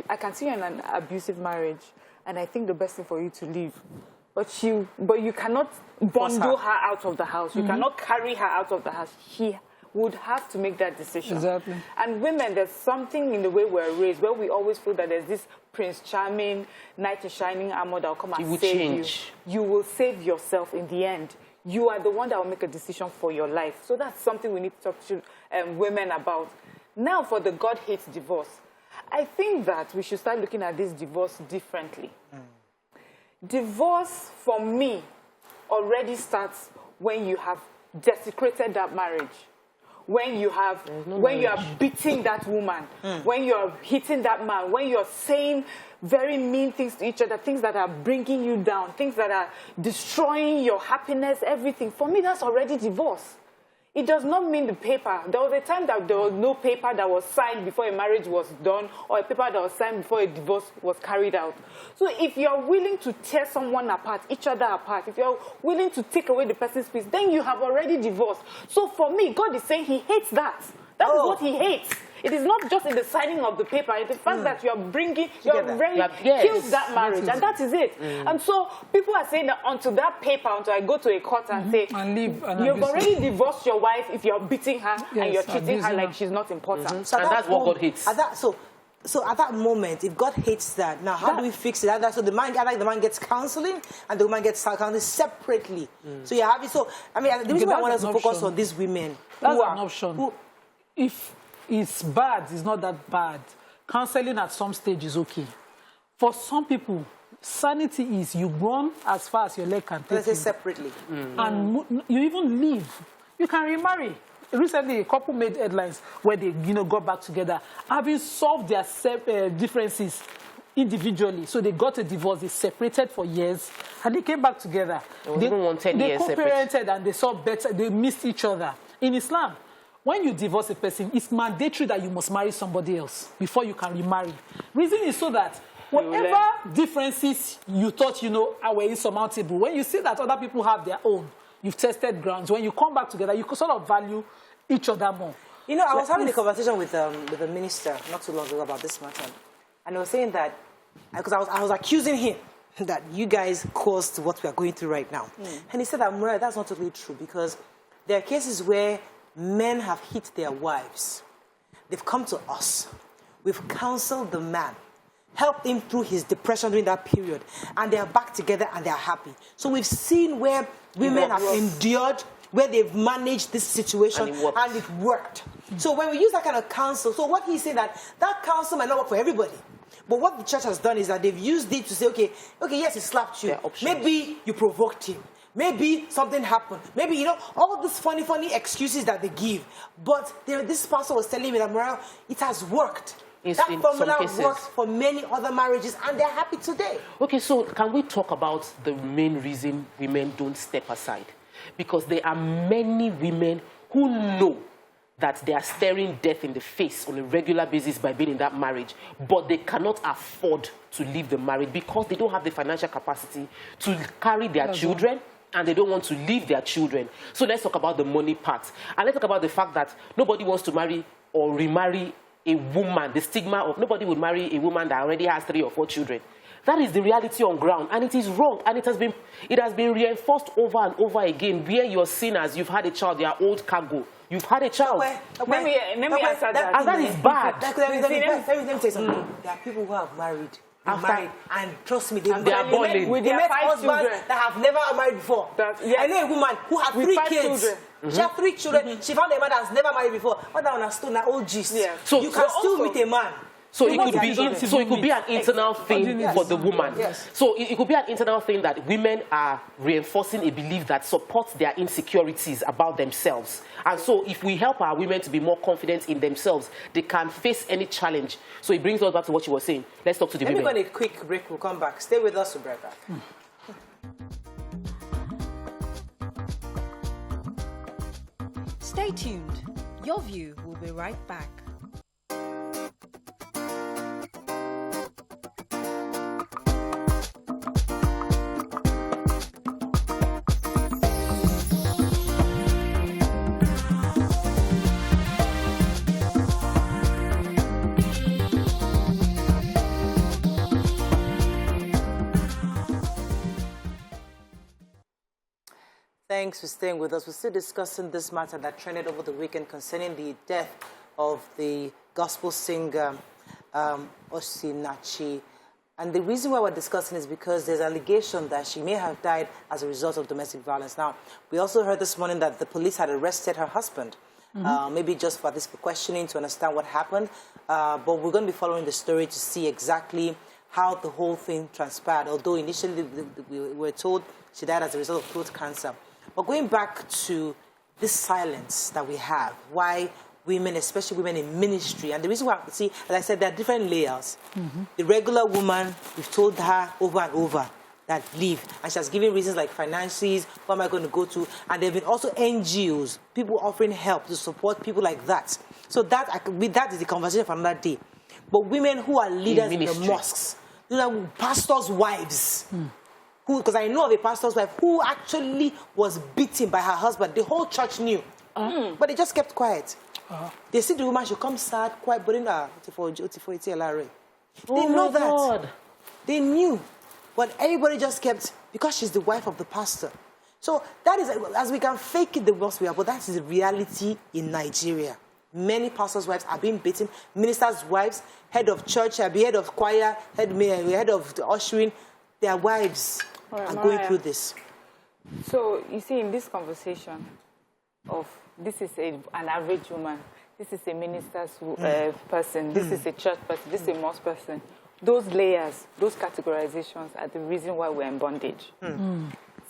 S3: I can see you're in an abusive marriage, and I think the best thing for you to leave. But you cannot bundle her out of the house. You cannot carry her out of the house. She would have to make that decision.
S4: Exactly.
S3: And women, there's something in the way we're raised where we always feel that there's this Prince Charming, knight in shining armor that will come and save you. You will save yourself in the end. You are the one that will make a decision for your life. So that's something we need to talk to women about. Now for the God hates divorce. I think that we should start looking at this divorce differently. Divorce, for me, already starts when you have desecrated that marriage. When you are beating that woman, when you are hitting that man, when you are saying very mean things to each other, things that are bringing you down, things that are destroying your happiness, everything. For me, that's already divorce. It does not mean the paper. There was a time that there was no paper that was signed before a marriage was done, or a paper that was signed before a divorce was carried out. So if you're willing to tear someone apart, each other apart, if you're willing to take away the person's peace, then you have already divorced. So for me, God is saying he hates that. That is what he hates. It is not just in the signing of the paper. It's the fact that you're bringing, you're already killed that marriage, and that is it. And so people are saying that until that paper, until I go to a court and say, you've already divorced your wife if you're beating her and you're treating her like she's not important.
S2: So and that's what God hates.
S1: So at that moment, if God hates that, now how do we fix it? So the man gets counseling and the woman gets counseling separately. So you have it. So I mean, the reason why I want us to focus on these women.
S4: That's an option. If it's bad, it's not that bad. Counseling at some stage is okay. For some people, sanity is you run as far as your leg can take you.
S1: Let's say separately.
S4: And you even leave. You can remarry. Recently, a couple made headlines where they, got back together, having solved their differences individually. So they got a divorce, they separated for years, and they came back together. They co-parented and they saw better, they missed each other. In Islam, when you divorce a person, it's mandatory that you must marry somebody else before you can remarry. Reason is so that whatever differences you thought, were insurmountable, when you see that other people have their own, you've tested grounds, when you come back together, you sort of value each other more.
S1: I was having a conversation with a minister not too long ago about this matter. And I was saying that, because I was accusing him that you guys caused what we are going through right now. And he said that, Muriah, that's not totally true, because there are cases where men have hit their wives. They've come to us. We've counseled the man, helped him through his depression during that period, and they are back together and they are happy. So we've seen where women have endured, where they've managed this situation, and it worked. So when we use that kind of counsel, so what he's saying that counsel might not work for everybody. But what the church has done is that they've used it to say, okay, yes, he slapped you. Maybe you provoked him. Maybe something happened. Maybe, all these funny excuses that they give. But this pastor was telling me that, Muriah, it has worked. That formula works for many other marriages, and they're happy today.
S2: Okay, so can we talk about the main reason women don't step aside? Because there are many women who know that they are staring death in the face on a regular basis by being in that marriage, but they cannot afford to leave the marriage because they don't have the financial capacity to carry their children, and they don't want to leave their children. So let's talk about the money part. And let's talk about the fact that nobody wants to marry or remarry a woman. The stigma of nobody would marry a woman that already has 3 or 4 children. That is the reality on ground, and it is wrong, and it has been reinforced over and over again. Where you're seen as you've had a child, you're old cargo. You've had a child.
S3: Let me answer that.
S2: And that is bad.
S1: Let me say something. There are people who have married. And trust me, they
S2: are boiling.
S1: They met husbands that have never married before. I know a woman who had 3 kids. She had 3 children. She found a man that has never married before. What that understood, that old gist. So you can still meet a man
S2: So it could be an internal thing for the woman.
S1: Yes.
S2: So it could be an internal thing that women are reinforcing a belief that supports their insecurities about themselves. And so if we help our women to be more confident in themselves, they can face any challenge. So it brings us back to what you were saying. Let's talk to the women.
S1: Let me go on a quick break. We'll come back. Stay with us, Rebecca.
S5: Stay tuned. Your View will be right back.
S1: Thanks for staying with us. We're still discussing this matter that trended over the weekend concerning the death of the gospel singer Osinachi. And the reason why we're discussing is because there's allegation that she may have died as a result of domestic violence. Now, we also heard this morning that the police had arrested her husband, maybe just for this questioning to understand what happened. But we're going to be following the story to see exactly how the whole thing transpired, although initially we were told she died as a result of throat cancer. But going back to this silence that we have, why women, especially women in ministry, and the reason why, see, as I said, there are different layers. The regular woman, we've told her over and over that leave, and she has given reasons like finances, where am I going to go to, and there have been also NGOs, people offering help to support people like that. So that is the conversation for another day. But women who are leaders in the mosques, pastors' wives, because I know of a pastor's wife who actually was beaten by her husband. The whole church knew. But they just kept quiet. They see the woman, she comes sad, quiet, but in her. They know that. God. They knew. But everybody just kept, because she's the wife of the pastor. So that is, as we can fake it the worst we are, but that is the reality in Nigeria. Many pastors' wives are being beaten. Ministers' wives, head of church, head of choir, head of the ushering, their wives are going through this.
S3: So, you see, in this conversation of this is an average woman, this is a minister's person, this is a church person, this is a mosque person, those layers, those categorizations are the reason why we're in bondage.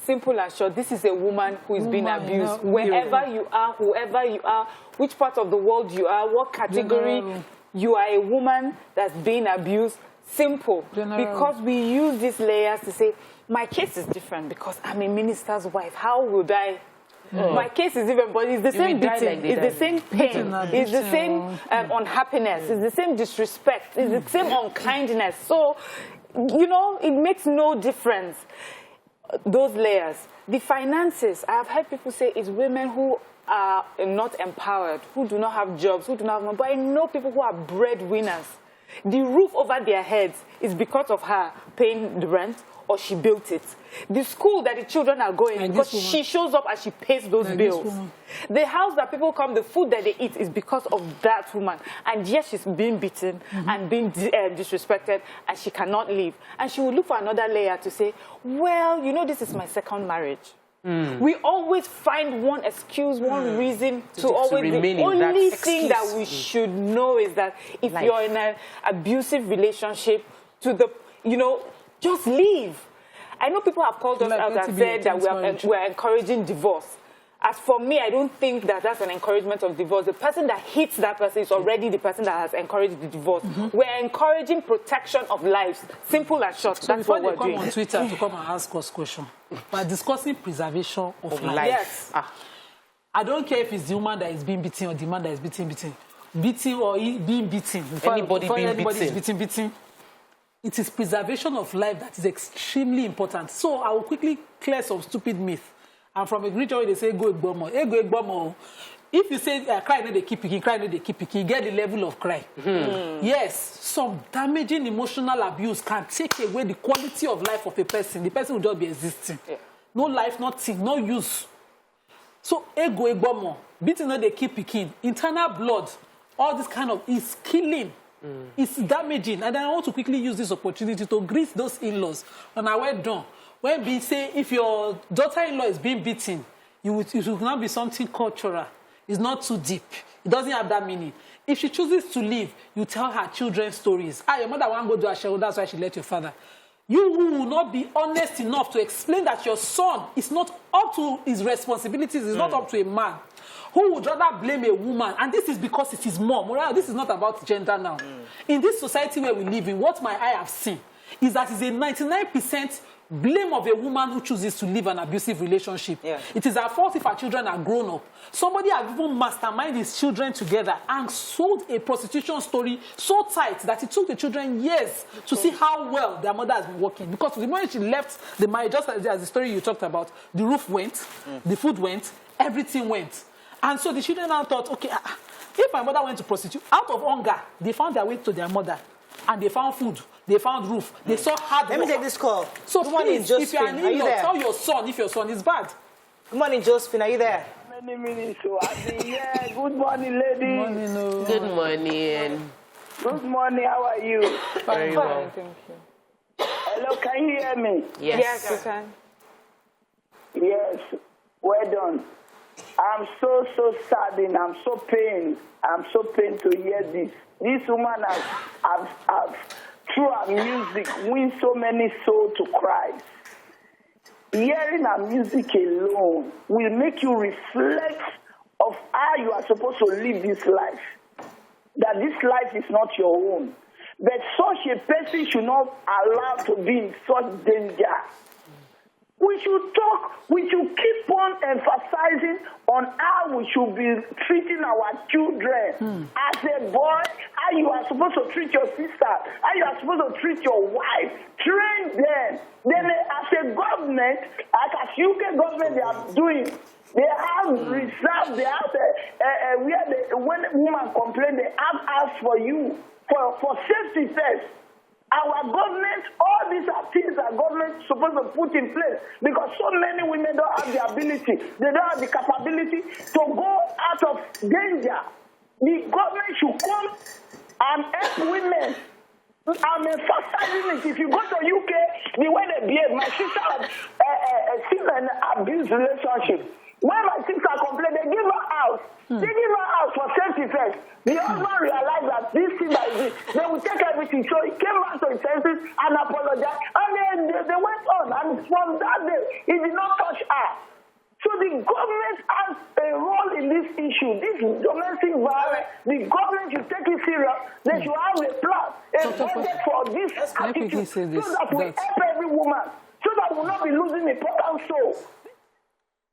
S3: Simple and short, this is a woman who is being abused. Wherever you are, whoever you are, which part of the world you are, what category, you are a woman that's being abused. Simple. Because we use these layers to say, my case is different because I'm a minister's wife. How would I? My case is different, but it's the same beating, it's the same pain, it's the same unhappiness, it's the same disrespect, it's the same unkindness. So, you know, it makes no difference. Those layers. The finances, I have heard people say it's women who are not empowered, who do not have jobs, who do not have money. But I know people who are breadwinners. The roof over their heads is because of her paying the rent or she built it. The school that the children are going in, because she shows up and she pays those bills. The house that people come, the food that they eat is because of that woman. And yes, she's being beaten and being disrespected and she cannot leave. And she will look for another layer to say, well, you know, this is my second marriage. We always find one excuse, one reason to always... The only thing that we should know is that if you're in an abusive relationship, you know, just leave. I know people have called us out and said that we're encouraging divorce. As for me, I don't think that that's an encouragement of divorce. The person that hits that person is already the person that has encouraged the divorce. We're encouraging protection of lives. Simple and short.
S4: So
S3: that's what we're doing.
S4: Come on Twitter to come and ask us questions. We're discussing preservation of life.
S3: Yes.
S4: I don't care if it's the woman that is being beaten or the man that is beating or being beaten.
S2: Anybody being
S4: beaten. It is preservation of life that is extremely important. So I will quickly clear some stupid myth. And from a region where they say, go egbomo. If you say, cry, no, they keep picking, cry, no, they keep picking, get the level of cry. Yes, some damaging emotional abuse can take away the quality of life of a person. The person will just be existing. No life, nothing, no use. So, egbomo, beating, no, they keep picking. Internal blood, all this kind of, is killing. It's damaging. And I want to quickly use this opportunity to greet those in-laws. And I went down. When we say if your daughter-in-law is being beaten, it should not be something cultural. It's not too deep. it doesn't have that meaning. If she chooses to leave, you tell her children's stories. Your mother won't go to her show, that's why she let your father. You will not be honest enough to explain that your son is not up to his responsibilities, is not up to a man, who would rather blame a woman. And this is because it is mom. This is not about gender now. In this society where we live in, what my eye have seen is that it's a 99% blame of a woman who chooses to live an abusive relationship. Yeah. It is her fault if her children are grown up. Somebody has even masterminded his children together and sold a prostitution story so tight that it took the children years to see how well their mother has been working. Because the moment she left the marriage, just as the story you talked about, the roof went, the food went, everything went. And so the children now thought, okay, if my mother went to prostitute, out of hunger, they found their way to their mother. And they found food, they found roof, they saw hard work.
S1: Let me take this call.
S4: So
S1: good morning,
S4: please,
S1: Josephine.
S4: If you are in law, tell your son if your son is bad.
S1: Good morning, Josephine. Are you there?
S6: Many minutes, so yeah. Good morning, ladies.
S4: Good morning. No.
S2: Good morning.
S6: Good morning. How are you?
S2: Very well.
S3: Thank you.
S6: Hello, can you hear me?
S3: Yes, we can.
S6: Yes. Well done. I'm so saddened. I'm so pained. I'm so pained to hear this. This woman has through her music, win so many souls to Christ. Hearing her music alone will make you reflect of how you are supposed to live this life. That this life is not your own. But such a person should not allow to be in such danger. We should talk, we should keep on emphasizing on how we should be treating our children. As a boy, how you are supposed to treat your sister, how you are supposed to treat your wife. Train them. Then as a government, as UK government they are doing, they have reserved, they have when women complain, they have asked for you, for safety first. Our government, all these are things that government is supposed to put in place because so many women don't have the ability, they don't have the capability to go out of danger. The government should come and help women. I'm emphasizing it. If you go to UK, the way they behave, my sister had seen an abuse relationship. When my sister complained, they give her out. They give her out for safety first. The husband realized that this thing like this, they will take everything. So he came back to his senses and apologized. And then they went on. And from that day, he did not touch her. So the government has a role in this issue. This domestic violence, the government should take it serious. They should have a plan, a budget for this attitude, so that we help every woman, so that we will not be losing important souls.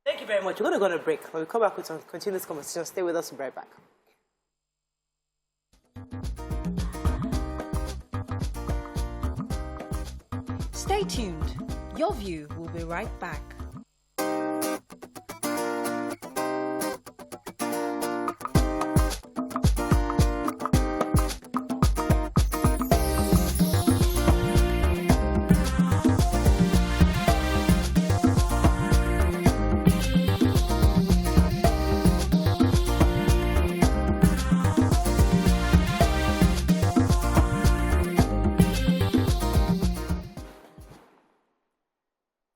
S1: Thank you very much. We're going to go on a break. When we come back, we'll continue this conversation. Stay with us. We'll be right back.
S5: Stay tuned. Your View will be right back.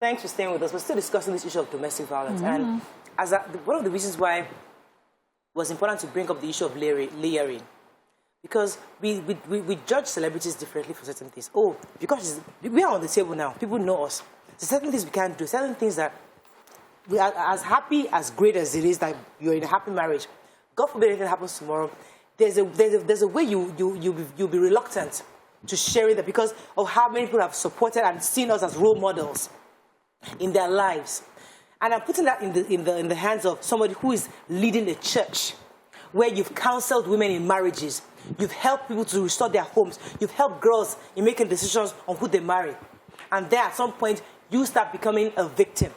S1: Thanks for staying with us. We're still discussing this issue of domestic violence. And as one of the reasons why it was important to bring up the issue of layering, because we judge celebrities differently for certain things. Oh, because we are on the table now. People know us. There's certain things we can't do. Certain things that we are as happy, as great as it is that you're in a happy marriage. God forbid anything happens tomorrow. There's a way you'll be reluctant to share it because of how many people have supported and seen us as role models in their lives. And I'm putting that in the hands of somebody who is leading a church where you've counseled women in marriages, you've helped people to restore their homes, you've helped girls in making decisions on who they marry. And then at some point, you start becoming a victim.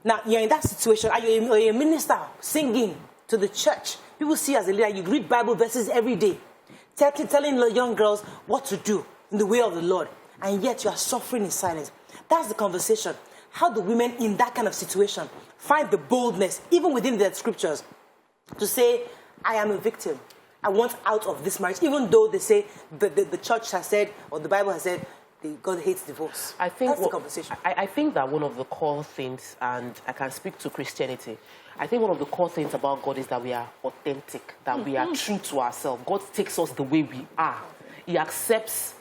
S1: Now, you're in that situation, you're a minister singing to the church. People see you as a leader, you read Bible verses every day, telling young girls what to do in the way of the Lord, and yet you are suffering in silence. That's the conversation. How do women in that kind of situation find the boldness, even within their scriptures, to say, I am a victim. I want out of this marriage, even though they say the church has said, or the Bible has said, God hates divorce.
S2: I think
S1: that's the conversation.
S2: I think that one of the core things, and I can speak to Christianity, I think one of the core things about God is that we are authentic, that we are true to ourselves. God takes us the way we are. He accepts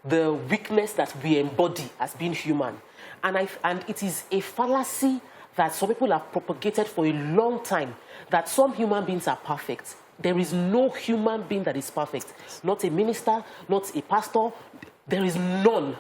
S2: the weakness that we embody as being human. And it is a fallacy that some people have propagated for a long time, that some human beings are perfect. There is no human being that is perfect. Not a minister, not a pastor. There is none.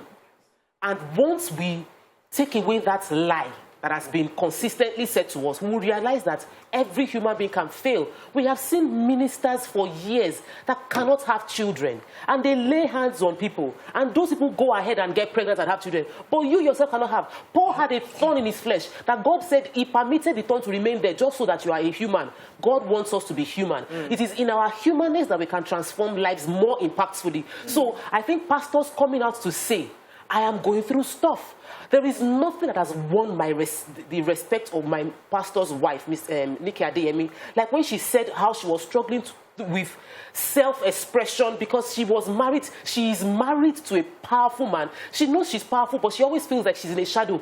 S2: And once we take away that lie that has been consistently said to us, we will realize that every human being can fail. We have seen ministers for years that cannot have children, and they lay hands on people, and those people go ahead and get pregnant and have children, but you yourself cannot have. Paul had a thorn in his flesh that God said he permitted the thorn to remain there just so that you are a human. God wants us to be human. It is in our humanness that we can transform lives more impactfully. So I think pastors coming out to say, I am going through stuff. There is nothing that has won the respect of my pastor's wife, Miss Nikki Adeyemi. Like when she said how she was struggling with self-expression because she was married. She is married to a powerful man. She knows she's powerful, but she always feels like she's in a shadow.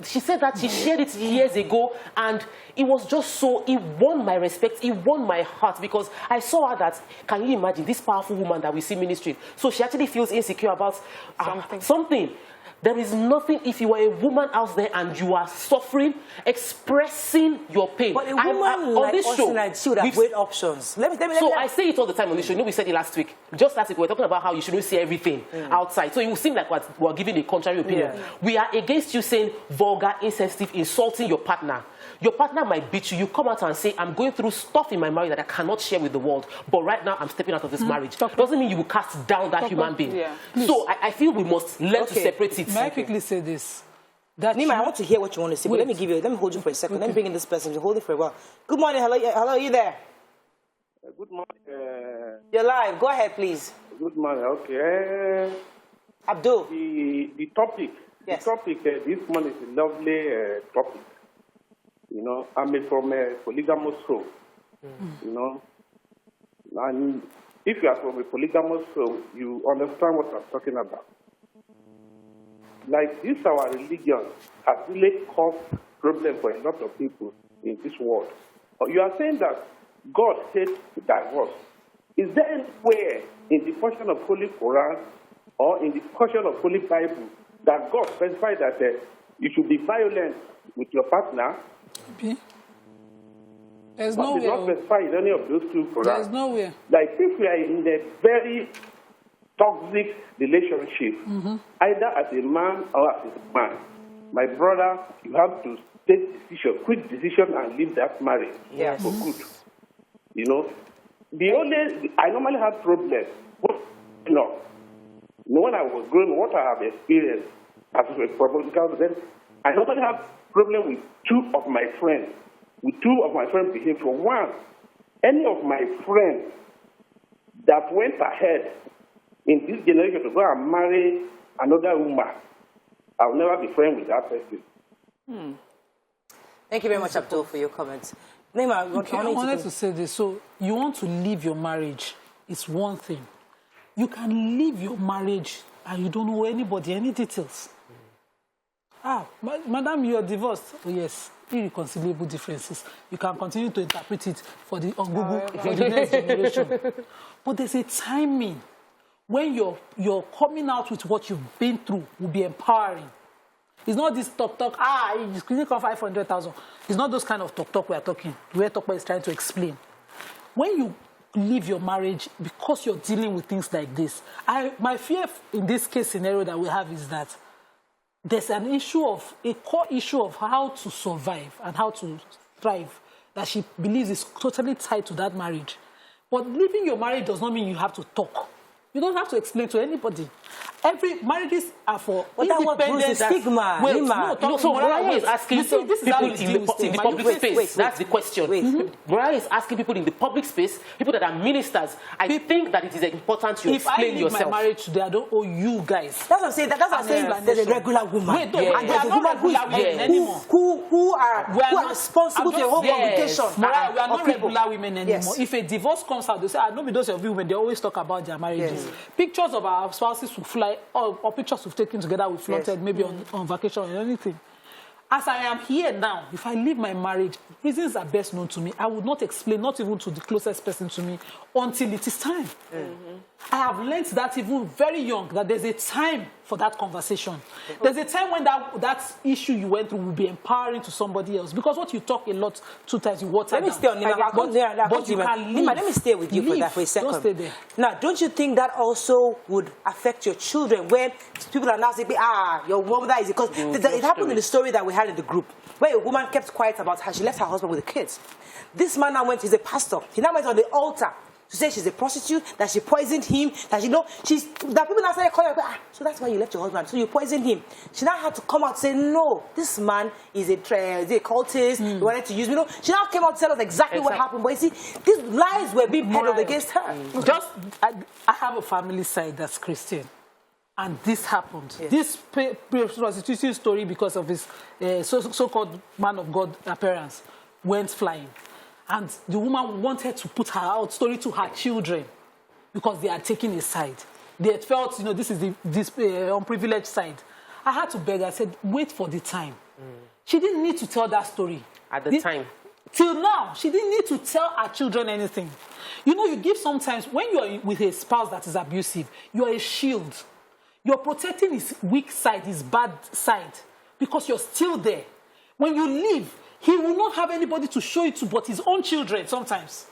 S2: She said that she shared it years ago, and it was just so, it won my respect, it won my heart, because I saw her that, can you imagine, this powerful woman that we see ministering. So she actually feels insecure about something. There is nothing, if you are a woman out there and you are suffering, expressing your pain.
S1: But a woman like Osinachi, she would have great options.
S2: I say it all the time on the show. You know, we said it last week. Just last week, we were talking about how you shouldn't see everything outside. So it will seem like we're giving a contrary opinion. Yeah. We are against you saying vulgar, insensitive, insulting your partner. Your partner might beat you. You come out and say, I'm going through stuff in my marriage that I cannot share with the world, but right now I'm stepping out of this marriage. Doesn't mean you will cast down that human being. Yeah. So I feel we must learn to separate it.
S4: May I quickly say this?
S1: Nima, I want to hear what you want to say, but let me hold you for a second. Let me bring in this person. Hold it for a while. Good morning. Hello, are you there?
S7: Good morning.
S1: You're live. Go ahead, please.
S7: Good morning. Okay.
S1: Abdul.
S7: The topic. Yes. The topic this morning is a lovely topic. You know, I'm from a polygamous home. You know, and if you are from a polygamous home, you understand what I'm talking about. Like this, our religion has really caused problem for a lot of people in this world. You are saying that God hates divorce. Is there anywhere in the portion of Holy Quran or in the portion of Holy Bible that God specified that you should be violent with your partner?
S4: There's
S7: but
S4: nowhere.
S7: Not specified in any of those two Quran.
S4: There's nowhere.
S7: Like if we are in a very toxic relationship, either as a man or as a man, my brother, you have to take decision, quick decision, and leave that marriage for good. You know, I normally have problems. You know, when I was growing, what I have experienced as a problem, then I normally have problem with two of my friends. Behave for one. Any of my friends that went ahead in this generation to go and marry another woman, I will never be friends with that person.
S1: Thank you very much, Abdul, for your comments. Nima,
S4: I wanted to say this. So you want to leave your marriage, it's one thing. You can leave your marriage and you don't know anybody, any details. Madam, you are divorced. Oh, yes, irreconcilable differences. You can continue to interpret it for the on Google for the next generation. But there's a timing when you're coming out with what you've been through will be empowering. It's not this talk. You can come 500,000. It's not those kind of talk we are talking. Where Tokpa is trying to explain. When you leave your marriage because you're dealing with things like this, my fear in this case scenario that we have is that there's a core issue of how to survive and how to thrive that she believes is totally tied to that marriage. But leaving your marriage does not mean you have to talk. You don't have to explain to anybody. Every marriages are for independent
S1: stigma.
S2: So Mariah is asking people in the public space. That's the question. Mariah is asking people in the public space, people that are ministers. I think that it is important you explain yourself.
S4: If I leave my marriage today, I don't owe you guys.
S1: That's what I'm saying. That's what I'm saying. There's a regular woman.
S4: And there's a woman
S1: who are responsible to a whole congregation.
S4: Mariah, we are not regular women anymore. If a divorce comes out, they say, I know those of you women, they always talk about their marriages. Yes. Pictures of our spouses who fly, or pictures we've taken together, we flaunted, maybe on vacation or anything. As I am here now, if I leave my marriage, reasons are best known to me. I would not explain, not even to the closest person to me, until it is time. I have learned that even very young, that there's a time for that conversation. There's a time when that issue you went through will be empowering to somebody else. Because what you talk a lot, 2 times you water
S1: Let me stay on Nima.
S4: But you can leave.
S1: Let me stay with you for that for a second.
S4: Don't stay there.
S1: Now, don't you think that also would affect your children when people are now saying, your mother is... Because it happened in the story that we had in the group, where a woman kept quiet about how she left her husband with the kids. This man now he's a pastor. He now went on the altar to say she's a prostitute, that she poisoned him, that that people now started calling her, so that's why you left your husband, so you poisoned him. She now had to come out and say, no, this man is a cultist, he wanted to use me. She now came out to tell us exactly what happened, but you see, these lies were being peddled against her.
S4: I have a family side that's Christian. And this happened. Yes. This prostitution story, because of his so-called man of God appearance, went flying. And the woman wanted to put her out story to her children because they had taken a side. They had felt, this is this unprivileged side. I had to beg her. I said, wait for the time. She didn't need to tell that story.
S2: At the time.
S4: Till now, she didn't need to tell her children anything. You give sometimes, when you're with a spouse that is abusive, you're a shield. You're protecting his weak side, his bad side, because you're still there. When you leave, he will not have anybody to show it to but his own children sometimes.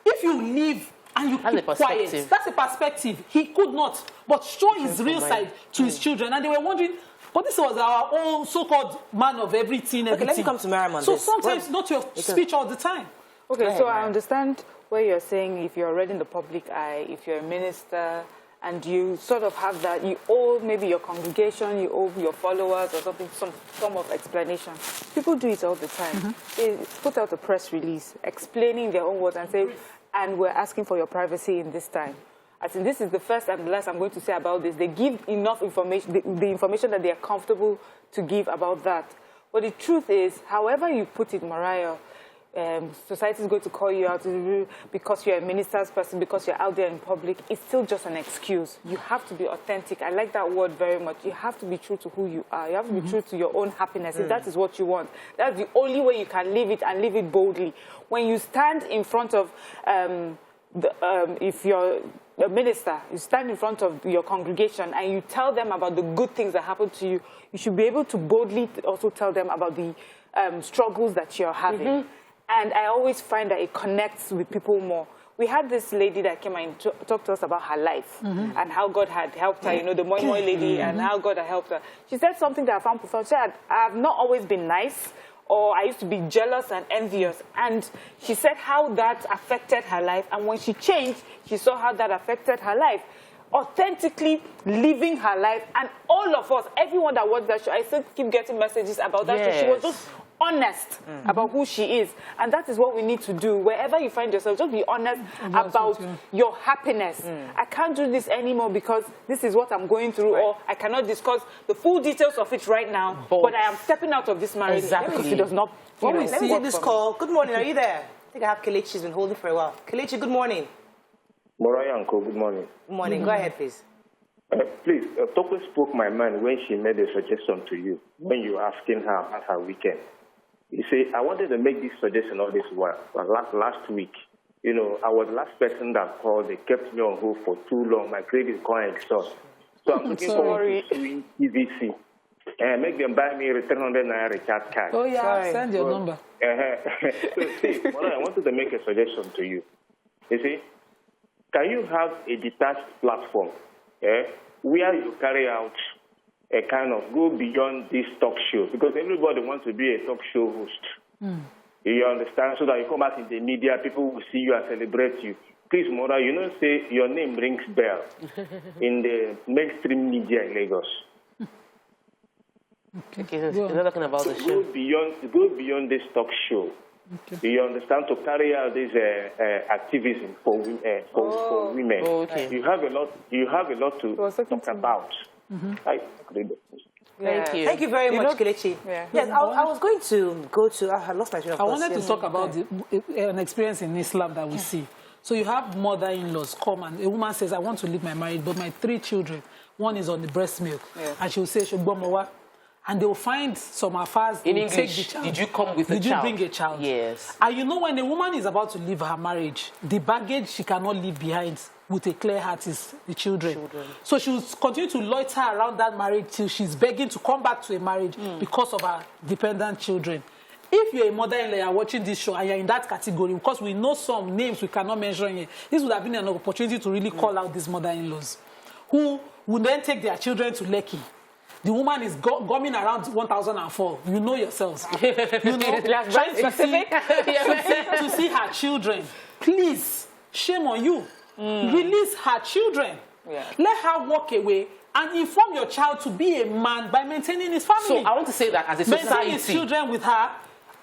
S4: If you leave and you keep quiet, that's a perspective. He could not, but show his real side to his children. And they were wondering, but this was our own so-called man of everything.
S1: Okay, let me come to Mariam on
S4: so
S1: this.
S4: Sometimes not your speech all the time.
S3: Okay, so I understand where you're saying if you're already in the public eye, if you're a minister, and you sort of have that, you owe maybe your congregation, you owe your followers or something, some form of explanation. People do it all the time. They put out a press release explaining their own words and say, and we're asking for your privacy in this time. I think this is the first and the last I'm going to say about this. They give enough information, the information that they are comfortable to give about that. But the truth is, however you put it, Mariah, society is going to call you out because you're a minister's person, because you're out there in public. It's still just an excuse. You have to be authentic. I like that word very much. You have to be true to who you are. You have to be true to your own happiness. If that is what you want, that's the only way you can live it and live it boldly. When you stand in front of, if you're a minister, you stand in front of your congregation and you tell them about the good things that happen to you, you should be able to boldly also tell them about the struggles that you're having. And I always find that it connects with people more. We had this lady that came and talked to us about her life and how God had helped her, the Moi Moi lady, and how God had helped her. She said something that I found profound. She said, I've not always been nice, or I used to be jealous and envious. And she said how that affected her life. And when she changed, she saw how that affected her life. Authentically living her life. And all of us, everyone that watched that show, I still keep getting messages about that show. She was just honest about who she is. And that is what we need to do. Wherever you find yourself, just be honest about your happiness. I can't do this anymore because this is what I'm going through, or I cannot discuss the full details of it right now, but I am stepping out of this marriage.
S2: Exactly.
S3: It does not,
S1: let me take this call. Good morning, are you there? I think I have Kelechi. She's been holding for a while. Kelechi, good morning.
S8: Mariah Uncle, good morning.
S1: Good morning. Go ahead, please.
S8: Please, Toko spoke my mind when she made a suggestion to you, when you were asking her about her weekend. You see, I wanted to make this suggestion all this while. Last week, I was the last person that called. They kept me on hold for too long. My credit card exhausted. So I'm looking forward to suing TVC and make them buy me a 300 naira recharge card.
S4: Oh, yeah, send your number.
S8: So, see, I wanted to make a suggestion to you. You see, can you have a detached platform where you carry out a kind of go beyond this talk show? Because everybody wants to be a talk show host. You understand? So that you come out in the media, people will see you and celebrate you. Please, Mora, say your name rings bell in the mainstream media in Lagos.
S2: Okay, you're not talking about the show.
S8: Go beyond this talk show. Okay. You understand, to carry out this activism for women.
S2: Oh, okay.
S8: You have a lot to talk about.
S2: Thank you.
S1: Thank you very much, Kelechi. Yes, I was going to go to. I lost my train of thought.
S4: I wanted to talk about an experience in Islam that we see. So you have mother-in-laws come and a woman says, I want to leave my marriage, but my 3 children, one is on the breast milk. Yeah. And she will say, Shogbomowa. And they will find some affairs.
S2: In English, take the child. Did you come with a child?
S4: Did you bring a child?
S2: Yes.
S4: And you know, when a woman is about to leave her marriage, the baggage she cannot leave behind with a clear heart is the children. So she will continue to loiter around that marriage till she's begging to come back to a marriage because of her dependent children. If you're a mother-in-law, you're watching this show and you're in that category, because we know some names we cannot mention here, this would have been an opportunity to really call out these mother-in-laws who would then take their children to Lekki. The woman is gumming around 1004. You know yourselves. You know, trying to see her children. Please, shame on you. Release her children. Yeah. Let her walk away and inform your child to be a man by maintaining his family.
S2: So I want to say that as a society,
S4: maintain his children with her.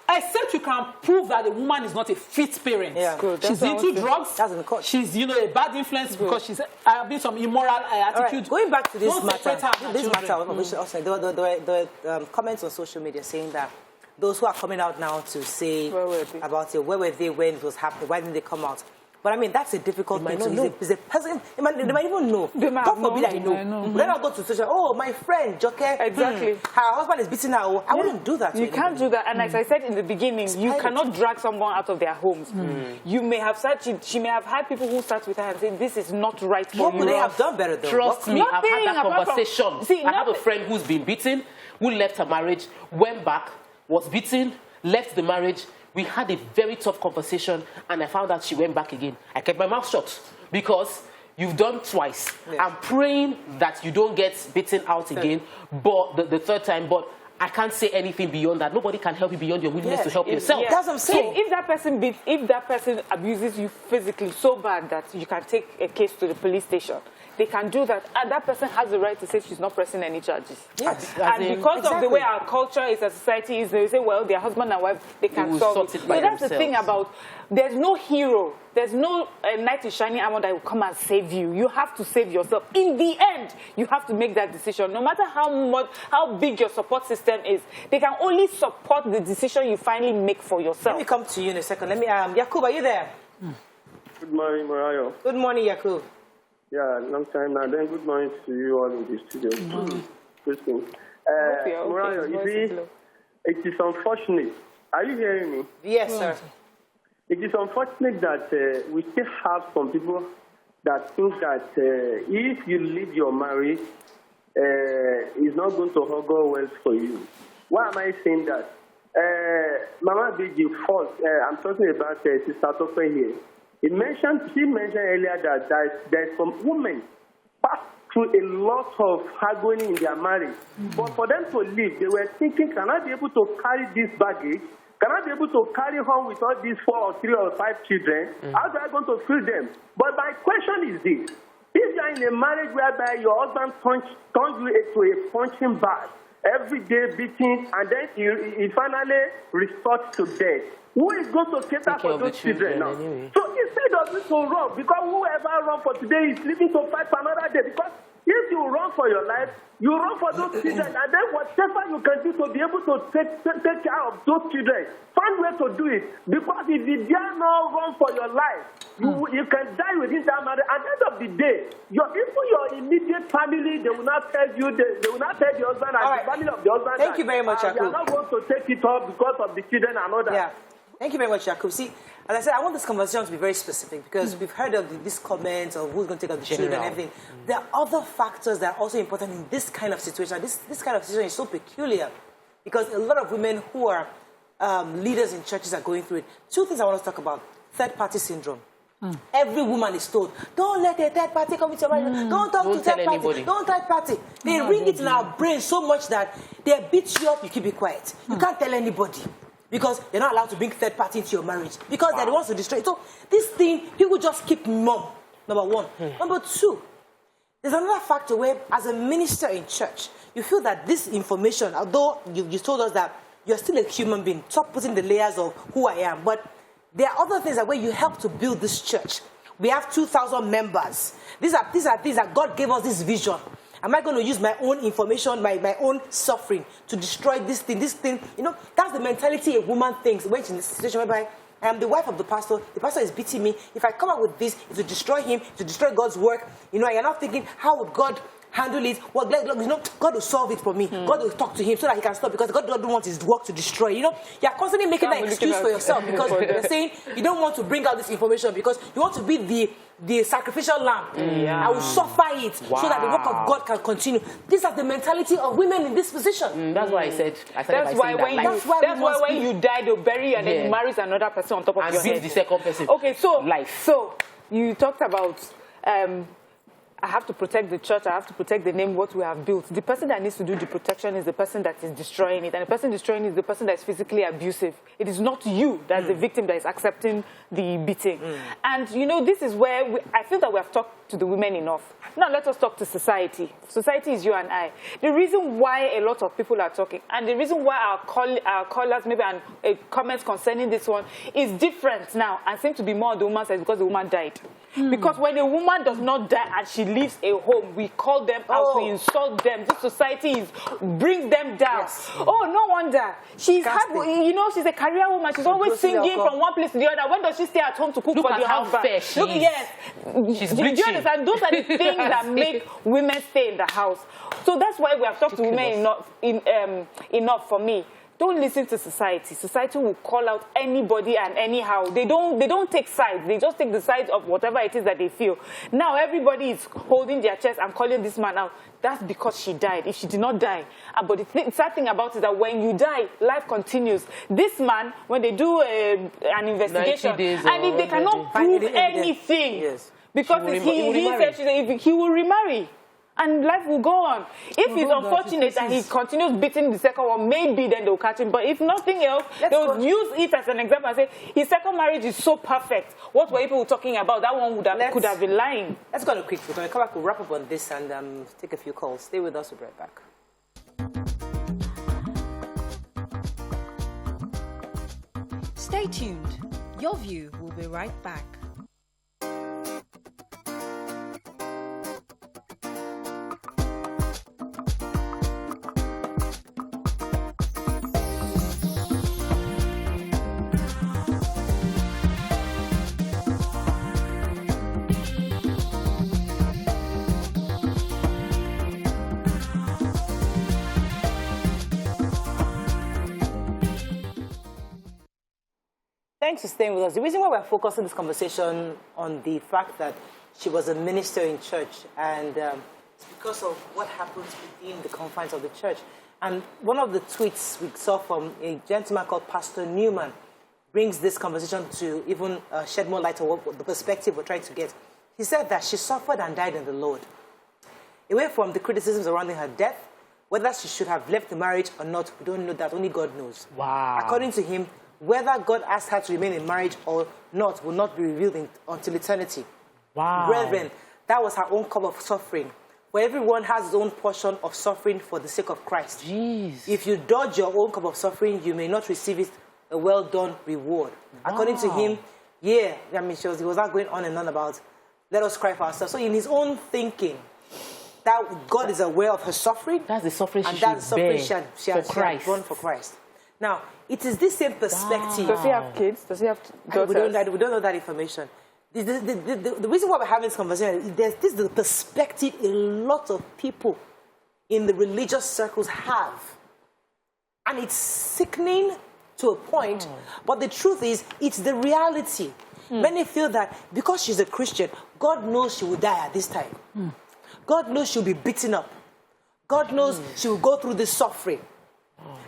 S4: Except you can prove that the woman is not a fit parent.
S1: Yeah.
S4: She's into drugs. She's, you know, a bad influence because she's having some immoral attitude.
S1: Right. Going back to this matter, there were comments on social media saying that those who are coming out now to say about it, where were they when it was happening? Why didn't they come out? But I mean, that's a difficult thing. It's a person. They might even know. God forbid I know. Let her go to social. Oh, my friend, Joke.
S3: Exactly.
S1: Her husband is beating her. I wouldn't do that.
S3: You can't do that. And as I said in the beginning, you cannot drag someone out of their homes. You may have she may have had people who sat with her and said, this is not right for you.
S1: But they have done better though.
S2: Trust me, I've had that conversation. See, I have a friend who's been beaten, who left her marriage, went back, was beaten, left the marriage. We had a very tough conversation, and I found out she went back again. I kept my mouth shut because you've done twice. Yeah. I'm praying that you don't get beaten out again, but the third time. But I can't say anything beyond that. Nobody can help you beyond your willingness to help yourself.
S1: Yeah. That's what I'm saying.
S3: So if that person abuses you physically so bad that you can take a case to the police station, they can do that, and that person has the right to say she's not pressing any charges.
S1: Yes.
S3: And because of the way our culture is, as a society is, they say, well, their husband and wife, they can solve it. But that's the thing about, there's no hero, there's no knight in shining armor that will come and save you. You have to save yourself. In the end, you have to make that decision. No matter how big your support system is, they can only support the decision you finally make for yourself.
S1: Let me come to you in a second. Let me, Yakub, are you there?
S9: Good morning, Mariah.
S1: Good morning, Yakub.
S9: Yeah, long time now. Then good morning to you all in the studio. Mariah, you see, it is unfortunate. Are you hearing me?
S1: Yes, sir.
S9: It is unfortunate that we still have some people that think that if you leave your marriage, it's not going to go well for you. Why am I saying that? Mama Bigi first, I'm talking about Sister Tope here. She mentioned earlier that there's some women pass through a lot of agony in their marriage. But for them to leave, they were thinking, can I be able to carry this baggage? Can I be able to carry home with all these 4 or 3 or 5 children? How am I going to feed them? But my question is this. If you are in a marriage whereby your husband turns you into a punching bag, every day beating, and then he finally resorts to death, who is going to cater for those children now? Anyway. So instead of you to run, because whoever run for today is living to fight for another day. Because if you run for your life, you run for those children, and then whatever you can do to be able to take care of those children, find way to do it. Because if you dare not run for your life, you can die within that matter. At the end of the day, your immediate family, they will not tell you, they will not tell the husband and the family of the husband.
S1: Thank you very much, Yakub.
S9: They are not going to take it up because of the children and all that.
S1: Yeah. Thank you very much, Yakub. See, as I said, I want this conversation to be very specific because we've heard of this comment of who's going to take up the children and everything. There are other factors that are also important in this kind of situation. This kind of situation is so peculiar because a lot of women who are leaders in churches are going through it. 2 things I want to talk about. Third-party syndrome. Every woman is told, don't let a third party come into your marriage. Don't talk to third party. Don't third party. They ring it in our brain so much that they beat you up, you keep it quiet. You can't tell anybody. Because you're not allowed to bring third party into your marriage. Because they're the ones to destroy it. So this thing, people just keep mum, number 1. Number 2, there's another factor where, as a minister in church, you feel that this information, although you told us that you're still a human being, stop putting the layers of who I am, but there are other things that where you help to build this church. We have 2,000 members. These are things that God gave us this vision. Am I going to use my own information, my own suffering to destroy this thing? You know, that's the mentality a woman thinks when she's in a situation whereby I am the wife of the pastor is beating me. If I come out with this, it's to destroy him, to destroy God's work. You know, you're not thinking, how would God handle it? Well, you know, God will solve it for me. God will talk to him so that he can stop, because God doesn't want his work to destroy. You know, you're constantly making that excuse for yourself, because you're saying you don't want to bring out this information because you want to be the sacrificial lamb. I will suffer it so that the work of God can continue. This is the mentality of women in this position.
S2: That's why I said
S3: that's why when you die, they'll bury you and then you marry another person on top of your head.
S2: The second person.
S3: Okay, so
S2: life.
S3: So you talked about I have to protect the church, I have to protect the name, what we have built. The person that needs to do the protection is the person that is destroying it. And the person destroying it is the person that is physically abusive. It is not you that's the victim that is accepting the beating. And, you know, this is where I feel that we have talked to the women enough. Now let us talk to society. Society is you and I. The reason why a lot of people are talking, and the reason why our callers, maybe comments concerning this one, is different now and seem to be more on the woman's side because the woman died. Because when a woman does not die and she leaves a home, we call them out, we insult them. This society brings them down. Yes. Oh, no wonder. She's happy. You know, she's a career woman. She's always singing from one place to the other. When does she stay at home to cook for the husband? Look, she's bleaching. Do you understand? Those are the things that make women stay in the house. So that's why we have talked to women enough for me. Don't listen to society. Society will call out anybody and anyhow. They don't take sides. They just take the sides of whatever it is that they feel. Now everybody is holding their chest and calling this man out. That's because she died. If she did not die. But the sad thing about it is that when you die, life continues. This man, when they do an investigation, and if they cannot prove anything, because he will remarry. And life will go on. If he's unfortunate and he continues beating the second one, maybe then they'll catch him. But if nothing else, they'll use it as an example and say, his second marriage is so perfect. What were people talking about? That one could have been lying.
S1: Let's go on a quick break. When we come back, we'll wrap up on this and take a few calls. Stay with us. We'll be right back.
S5: Stay tuned. Your View will be right back.
S1: Thanks for staying with us. The reason why we're focusing this conversation on the fact that she was a minister in church, and it's because of what happens within the confines of the church. And one of the tweets we saw from a gentleman called Pastor Newman brings this conversation to even shed more light on what the perspective we're trying to get. He said that she suffered and died in the Lord. Away from the criticisms surrounding her death, whether she should have left the marriage or not, we don't know that. Only God knows.
S2: Wow.
S1: According to him, whether God asked her to remain in marriage or not will not be revealed until eternity.
S2: Wow.
S1: Brethren, that was her own cup of suffering. For everyone has his own portion of suffering for the sake of Christ.
S2: Jeez.
S1: If you dodge your own cup of suffering, you may not receive it a well-done reward. Wow. According to him, he was not going on and on about, let us cry for ourselves. So in his own thinking, that God is aware of her suffering.
S2: That's the suffering
S1: and
S2: she
S1: that's the suffering she
S2: had
S1: borne for Christ. Now, it is this same perspective.
S3: Does he have kids? Does he have daughters?
S1: We don't know that information. The reason why we're having this conversation is this is the perspective a lot of people in the religious circles have. And it's sickening to a point, but the truth is, it's the reality. Many feel that because she's a Christian, God knows she will die at this time. God knows she'll be beaten up. God knows she will go through this suffering.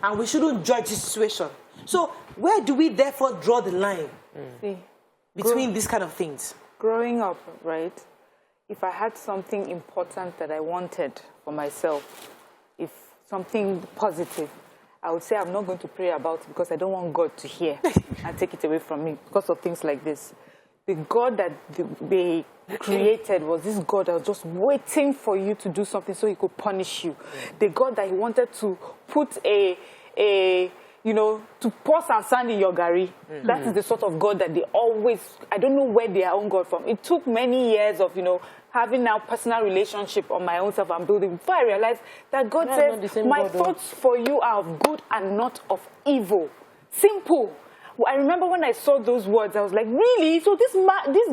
S1: And we shouldn't judge the situation. So where do we therefore draw the line between these kind of things?
S3: Growing up, right, if I had something important that I wanted for myself, if something positive, I would say I'm not going to pray about it because I don't want God to hear and take it away from me because of things like this. The God that they created was this God that was just waiting for you to do something so he could punish you. The God that he wanted to put to pour some sand in your gari. That is the sort of God that they always, I don't know where they are own God from. It took many years of, having now personal relationship on my own self and building before I realized that God says, my thoughts for you are of good and not of evil. Simple. I remember when I saw those words, I was like, really? So this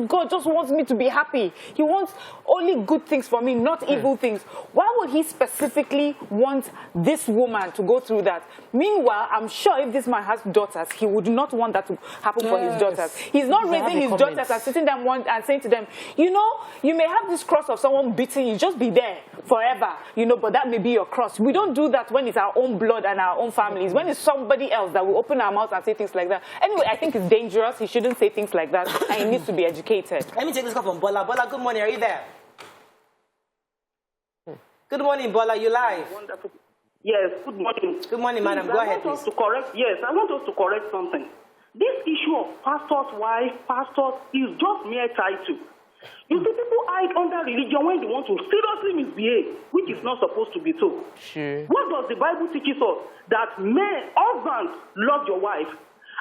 S3: God just wants me to be happy. He wants only good things for me, not evil things. Why would he specifically want this woman to go through that? Meanwhile, I'm sure if this man has daughters, he would not want that to happen for his daughters. He's not raising his daughters and sitting them and saying to them, you know, you may have this cross of someone beating you, just be there forever, you know, but that may be your cross. We don't do that when it's our own blood and our own families. When it's somebody else that will open our mouth and say things like that. Anyway, I think it's dangerous. He shouldn't say things like that, and he needs to be educated.
S1: Let me take this call from Bola. Bola, good morning. Are you there? Good morning, Bola. You live?
S10: Wonderful. Yes, good morning.
S1: Good morning, madam. Go ahead, please.
S10: I want us to correct something. This issue of pastor's wife, pastors, is just mere title. You see, people hide under religion when they want to seriously misbehave, which is not supposed to be so.
S2: Sure.
S10: What does the Bible teach us? That men, husbands, love your wife.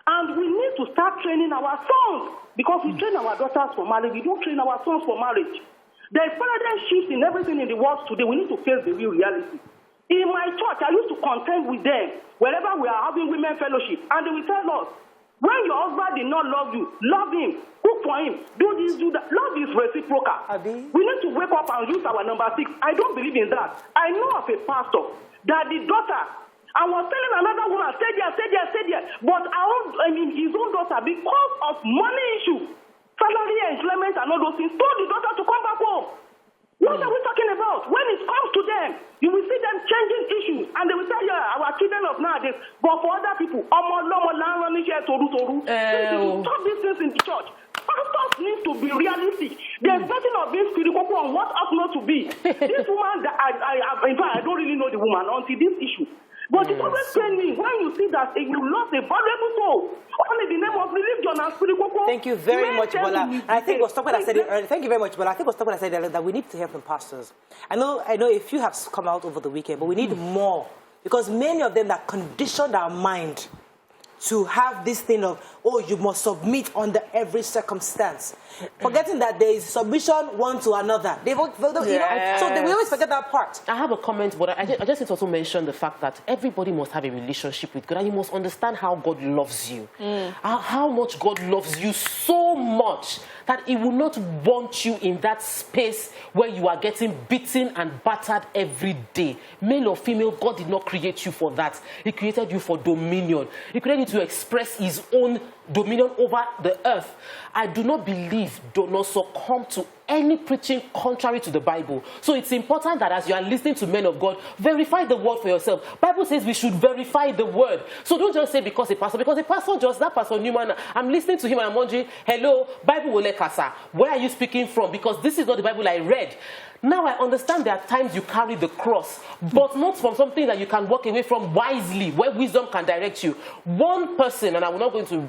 S10: And we need to start training our sons, because we train our daughters for marriage. We don't train our sons for marriage. There is paradigm shift in everything in the world today. We need to face the real reality. In my church, I used to contend with them wherever we are having women fellowship, and they will tell us, when your husband did not love you, love him, cook for him, do this, do that. Love is reciprocal. We need to wake up and use our number 6. I don't believe in that. I know of a pastor that the daughter, I was telling another woman, stay there, but his own daughter, because of money issue, salary employment and all those things, told the daughter to come back home. What are we talking about? When it comes to them, you will see them changing issues, and they will say, yeah, our children of nowadays. But for other people, stop these things in the church. Pastors need to be realistic. There's nothing of being spiritual on what ought not to be. This woman, in fact, I don't really know the woman until this issue. But it always pains me when you see that you lost a valuable soul only in the name of religion and spiritual.
S1: Thank you very much, Bola. And I think it was something I said earlier. Thank you very much, Bola. I think it was something I said earlier that we need to hear from pastors. I know a few have come out over the weekend, but we need more, because many of them that conditioned our mind to have this thing of, oh, you must submit under every circumstance. Forgetting that there is submission one to another. So we always forget that part.
S2: I have a comment, but I just need to also mention the fact that everybody must have a relationship with God, and you must understand how God loves you. How much God loves you so much that He will not want you in that space where you are getting beaten and battered every day. Male or female, God did not create you for that. He created you for dominion. He created you to express His own dominion over the earth. I do not believe, do not succumb to any preaching contrary to the Bible. So it's important that as you are listening to men of God, verify the word for yourself. Bible says we should verify the word. So don't just say because a pastor just, that Pastor Newman, I'm listening to him and I'm wondering, hello, Bible Wole Kasa, where are you speaking from? Because this is not the Bible I read. Now I understand there are times you carry the cross, but not from something that you can walk away from wisely, where wisdom can direct you. One person, and I will not go into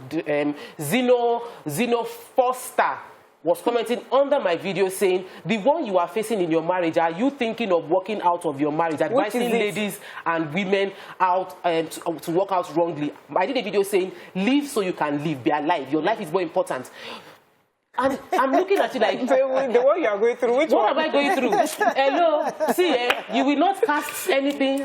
S2: Zeno Foster, was commenting under my video saying, the one you are facing in your marriage, are you thinking of walking out of your marriage, advising ladies and women out to walk out wrongly? I did a video saying, live so you can live, be alive. Your life is more important. And I'm looking at you like,
S3: the one you are going through, which
S2: what
S3: one?
S2: am I going through? Hello, see, you will not cast anything.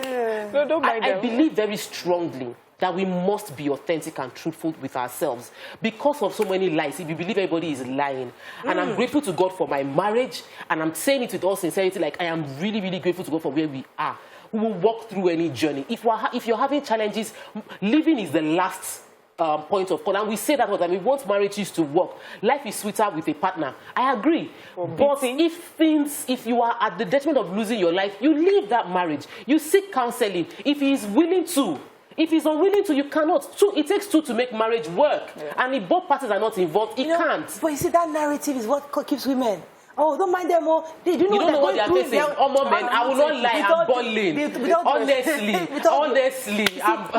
S3: No, don't mind
S2: I believe very strongly that we must be authentic and truthful with ourselves because of so many lies. If you believe everybody is lying. And I'm grateful to God for my marriage, and I'm saying it with all sincerity, like I am really, really grateful to God for where we are. We will walk through any journey. If you're having challenges, living is the last point of call, and we say that all the time. We want marriages to work. Life is sweeter with a partner. I agree. But if you are at the detriment of losing your life, you leave that marriage. You seek counseling. If he is willing to. If he's unwilling to, you cannot. It takes two to make marriage work. And if both parties are not involved, it can't.
S1: But you see, that narrative is what keeps women. Oh, don't mind them all. You don't know
S2: what they are facing. Oh, men, I will not lie. I'm boiling. Honestly,
S1: with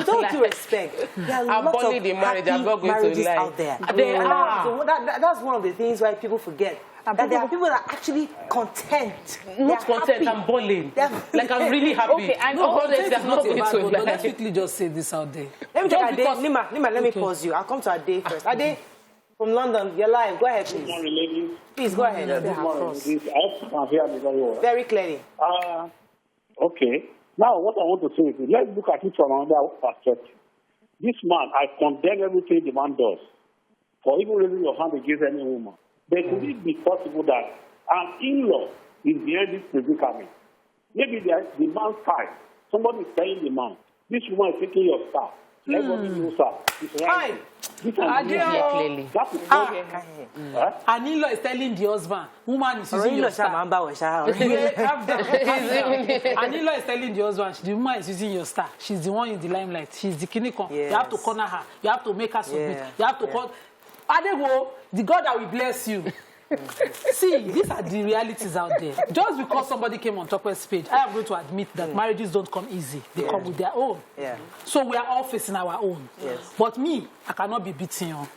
S1: all due respect, there are
S2: I'm
S1: lots of
S2: in marriage. I'm not going
S1: marriages
S2: to lie.
S1: out there.
S2: They are.
S1: So that's one of the things why people forget. That there are people that are actually content.
S2: Not content, I'm boiling. Like, I'm really happy.
S3: Okay, I know.
S4: But let's quickly just say this out there.
S1: Let me take Ade. Nima, let me pause you. I'll come to Ade first. Ade, from London, you're live. Go ahead, please.
S11: Good morning, ladies.
S1: Please, go ahead.
S11: Good morning. I can hear me very well.
S1: Very clearly.
S11: Okay. Now, what I want to say is, let's look at it from another perspective. this man, I condemn everything the man does. For even raising your hand against any woman. But could it be possible that an in-law is behind this predicament? Maybe the man's side. Somebody is telling the man, this woman is taking your star. Everybody knows her. It's right. This
S4: clearly. An in-law is telling the husband, woman is using your star. An in-law is telling the husband, the woman is using your star. She's the one in the limelight. She's the kinikon. Yes. You have to corner her. You have to make her submit. Yeah. You have to call. Adego, the God that will bless you. See, these are the realities out there. Just because somebody came on Topper's page, I am going to admit that marriages don't come easy. They come with their own. Yeah. So we are all facing our own. Yes. But me, I cannot be beating you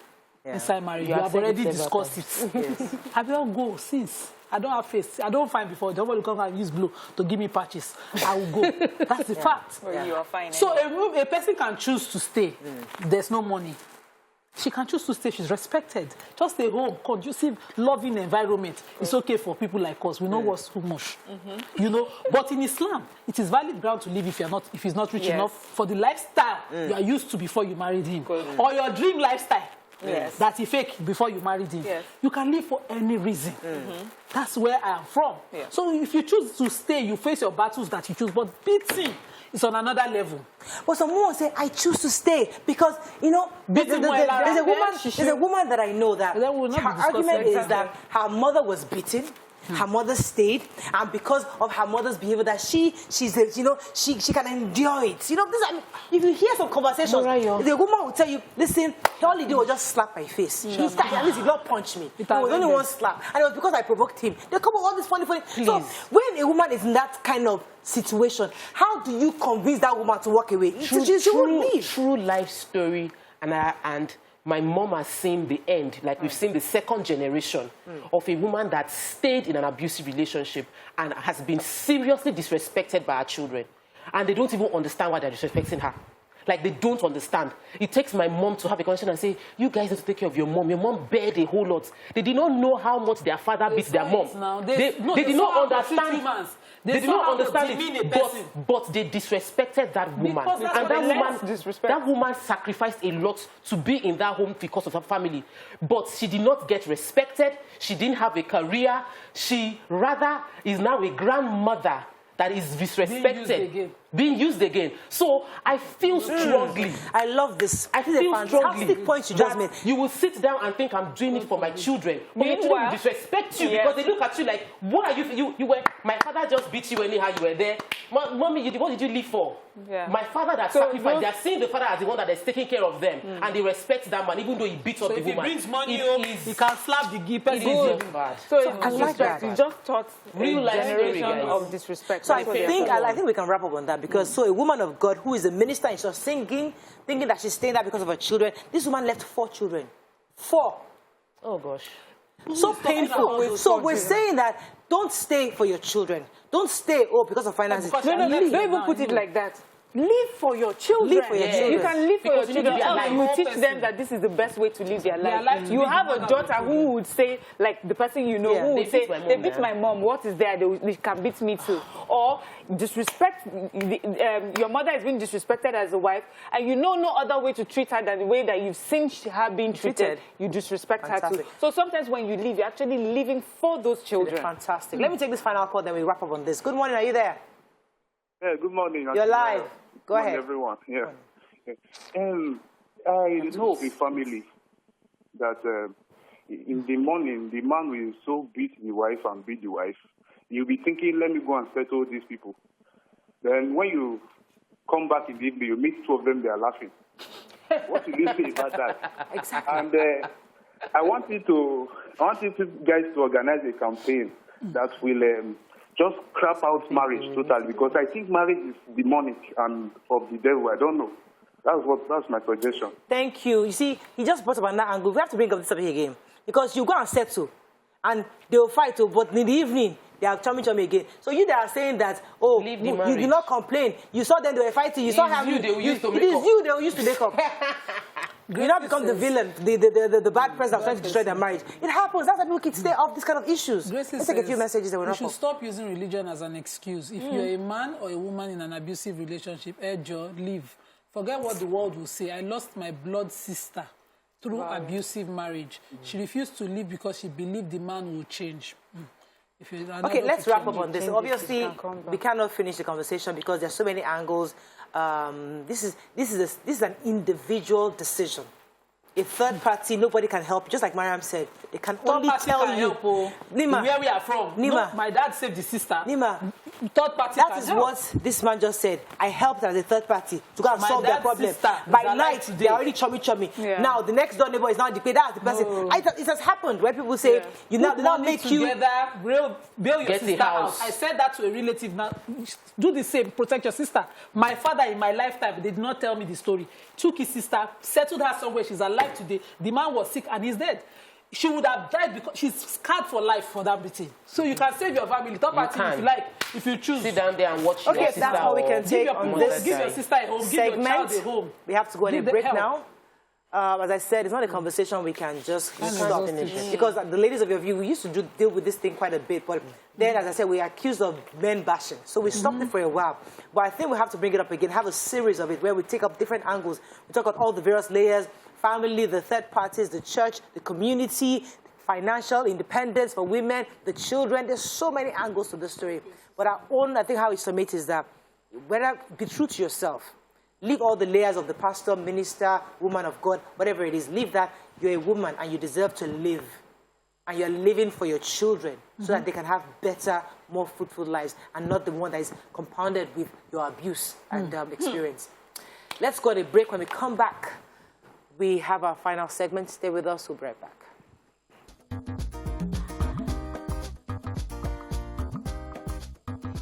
S4: inside marriage. You have already discussed it. Yes. I will go since. I don't have face. I don't find before. Nobody come and use blue to give me patches. I will go. That's the fact.
S3: Well, you are fine.
S4: So a person can choose to stay. There's no money. She can choose to stay. She's respected. Just a home, conducive, loving environment. It's okay for people like us. We know what's too much. You know. But in Islam, it is valid ground to live if he's not rich enough for the lifestyle you are used to before you married him, or your dream lifestyle that he fake before you married him. You can live for any reason. That's where I am from. So if you choose to stay, you face your battles that you choose. But beating is on another level.
S1: But some women say, I choose to stay because, you know, there's a woman that I know that her argument is that her mother was beaten, her mother stayed, and because of her mother's behavior that she can endure it. You know, if you hear some conversations, the woman will tell you, listen, all he did was just slap my face. At least he did not punch me. It was only one slap. And it was because I provoked him. They come with all this funny. So when a woman is in that kind of situation, how do you convince that woman to walk away? She won't leave.
S2: True life story, and my mom has seen the end, like we've seen the second generation of a woman that stayed in an abusive relationship and has been seriously disrespected by her children. And they don't even understand why they're disrespecting her. Like, they don't understand. It takes my mom to have a conversation and say, you guys need to take care of your mom. Your mom bared a whole lot. They did not know how much their father beat their mom. They did not understand. They did not understand it, but they disrespected that woman. And that woman sacrificed a lot to be in that home because of her family. But she did not get respected. She didn't have a career. She rather is now a grandmother that is disrespected, being used again. So I feel strongly.
S1: I love this. I feel a fantastic point you just made.
S2: You will sit down and think I'm doing it for my children. But your children will disrespect you because they look at you like, what are you? You were, my father just beat you anyhow you were there. Mommy, what did you live for? My father that sacrificed, they are seeing the father as the one that is taking care of them. And they respect that man, even though he beats up the woman.
S4: If he brings money home, he can slap the person.
S3: So I like that. You just taught real life generation of disrespect.
S1: So I think we can wrap up on that because so a woman of God who is a minister and she's singing, thinking that she's staying there because of her children. This woman left 4 children. 4.
S2: Oh gosh.
S1: So painful. So we're saying that don't stay for your children. Don't stay because of finances.
S3: No, don't even put it like that. Live for your children.
S1: Live for your children.
S3: You can live for your children. You teach them that this is the best way to live their life. You have a daughter who would say, like the person you know, who would say, they beat my mom. What is there? They can beat me too. Or disrespect. Your mother is being disrespected as a wife, and you know no other way to treat her than the way that you've seen her being treated. You disrespect her too. So sometimes when you leave, you're actually living for those children.
S1: Fantastic. Let me take this final call, then we wrap up on this. Good morning. Are you there?
S12: Yeah, good morning.
S1: You're live. Go ahead.
S12: Everyone. Yeah. I know of a family that in the morning, the man will so beat the wife and beat the wife. You'll be thinking, let me go and settle these people. Then when you come back in the evening, you meet 2 of them, they are laughing. What do you say about that?
S1: Exactly.
S12: And I want you guys to organize a campaign that will just crap out marriage totally, because I think marriage is demonic and of the devil. I don't know. That's my suggestion.
S1: Thank you. You see, he just brought up another angle. We have to bring up this topic again. Because you go and settle, and they will fight, but in the evening, they are chummy again. So you they are saying that, you did not complain. You saw them, they were fighting. You saw how it is you they will use to make up. You now become the villain, the bad person that's trying to destroy their marriage. It happens. That's why people can stay off these kind of issues. Let's take a few messages that we're not.
S4: You should stop using religion as an excuse. If you're a man or a woman in an abusive relationship, leave. forget what the world will say. I lost my blood sister through abusive marriage. She refused to leave because she believed the man will change.
S1: Okay, let's wrap up on this. Obviously, we cannot finish the conversation because there's so many angles. This is an individual decision. A third party, nobody can help. Just like Mariam said, they can only tell you.
S4: Nima, where we are from.
S1: Nima,
S4: no, my dad saved the sister.
S1: Nima,
S4: third party.
S1: That is what this man just said. I helped as a third party to go and solve their problem. By night, they're already chummy. Yeah. Now the next door neighbor is now the person. No. It has happened where people say you now they now make you
S4: together, bail your sister out. I said that to a relative. Now do the same. Protect your sister. My father in my lifetime, they did not tell me the story. Took his sister, settled her somewhere. She's alive today. The man was sick and he's dead. She would have died because she's scarred for life for that meeting. So you can save your family. Third party if you like, if you choose.
S2: Sit down there and watch your sister.
S1: That's all we can take on this.
S4: Give your sister a home. Give your child a home.
S1: We have to go on a break now. As I said, it's not a conversation we can just stop in it. Because the ladies of YourView, we used to deal with this thing quite a bit. But then, as I said, we are accused of men bashing. So we stopped it for a while. But I think we have to bring it up again, have a series of it where we take up different angles. We talk about all the various layers, family, the third parties, the church, the community, financial independence for women, the children. There's so many angles to this story. But our own, I think how we submit is that whether be true to yourself. Leave all the layers of the pastor, minister, woman of God, whatever it is. Leave that. You're a woman and you deserve to live. And you're living for your children so that they can have better, more fruitful lives and not the one that is compounded with your abuse and experience. Let's go on a break. When we come back, we have our final segment. Stay with us. We'll be right back.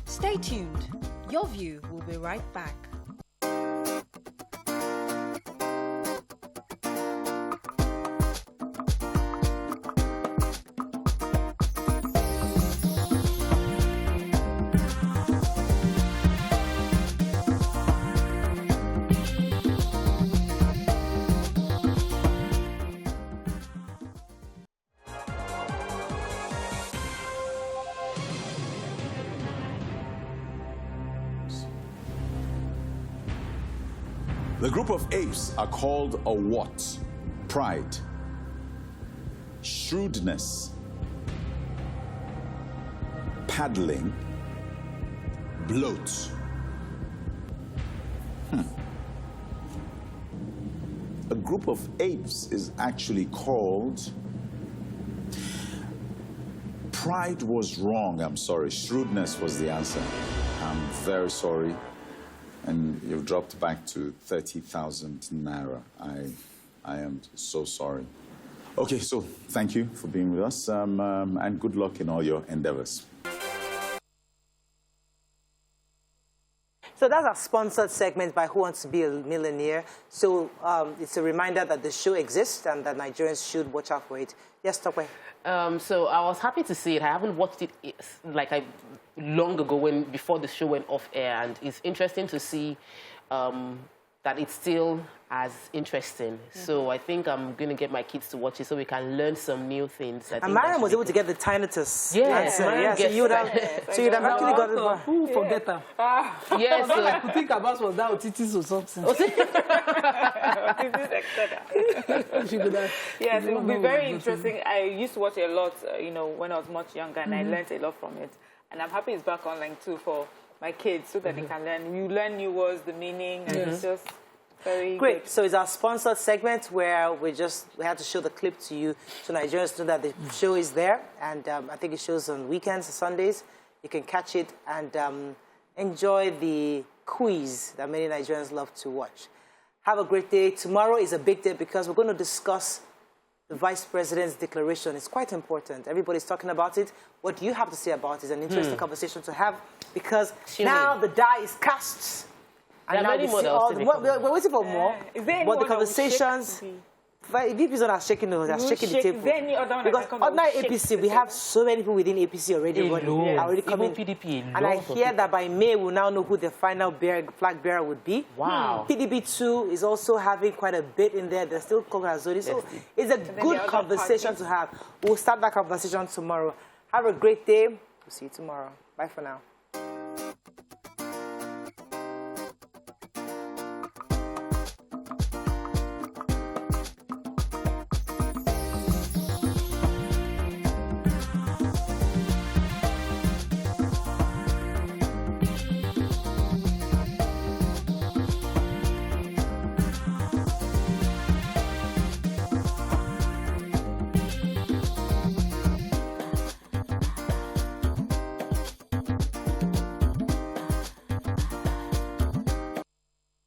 S5: Stay tuned. YourView will be right back.
S13: The group of apes are called a what? Pride, shrewdness, paddling, bloat. A group of apes is actually called... Pride was wrong, I'm sorry. Shrewdness was the answer. I'm very sorry. And you've dropped back to 30,000 naira. I am so sorry. Okay, so thank you for being with us, and good luck in all your endeavors.
S1: So that's our sponsored segment by Who Wants to Be a Millionaire. So it's a reminder that the show exists and that Nigerians should watch out for it. Yes, Tokwe.
S2: So I was happy to see it. I haven't watched it long ago before the show went off air, and it's interesting to see that it's still as interesting. So I think I'm going to get my kids to watch it so we can learn some new things.
S1: And Mariam was able to get the tinnitus answer.
S2: Yeah,
S1: so you'd have actually got it over.
S4: Who forget her?
S2: Yes.
S4: All I could think about was that otitis or something.
S3: Yes, it would be very interesting. I used to watch it a lot, when I was much younger, and I learned a lot from it. And I'm happy it's back online too for my kids so that they can learn. You learn new words, the meaning, and it's just very
S1: great.
S3: Good.
S1: So it's our sponsored segment where we had to show the clip to you so Nigerians know that the show is there. And I think it shows on weekends and Sundays. You can catch it and enjoy the quiz that many Nigerians love to watch. Have a great day. Tomorrow is a big day because we're going to discuss the Vice President's declaration. It's quite important. Everybody's talking about it. What do you have to say about it? It's an interesting conversation to have because now the die is cast. And now we see all we're waiting for more. But the conversations... VP is not shaking the table.
S3: Is there any other one
S1: because under APC, we have so many people within APC already coming.
S2: PDP,
S1: and I hear that by May, we'll now know who the final flag bearer would be.
S2: Wow.
S1: PDP 2 is also having quite a bit in there. They're still congratulating. So it's a good conversation to have. We'll start that conversation tomorrow. Have a great day. We'll see you tomorrow. Bye for now.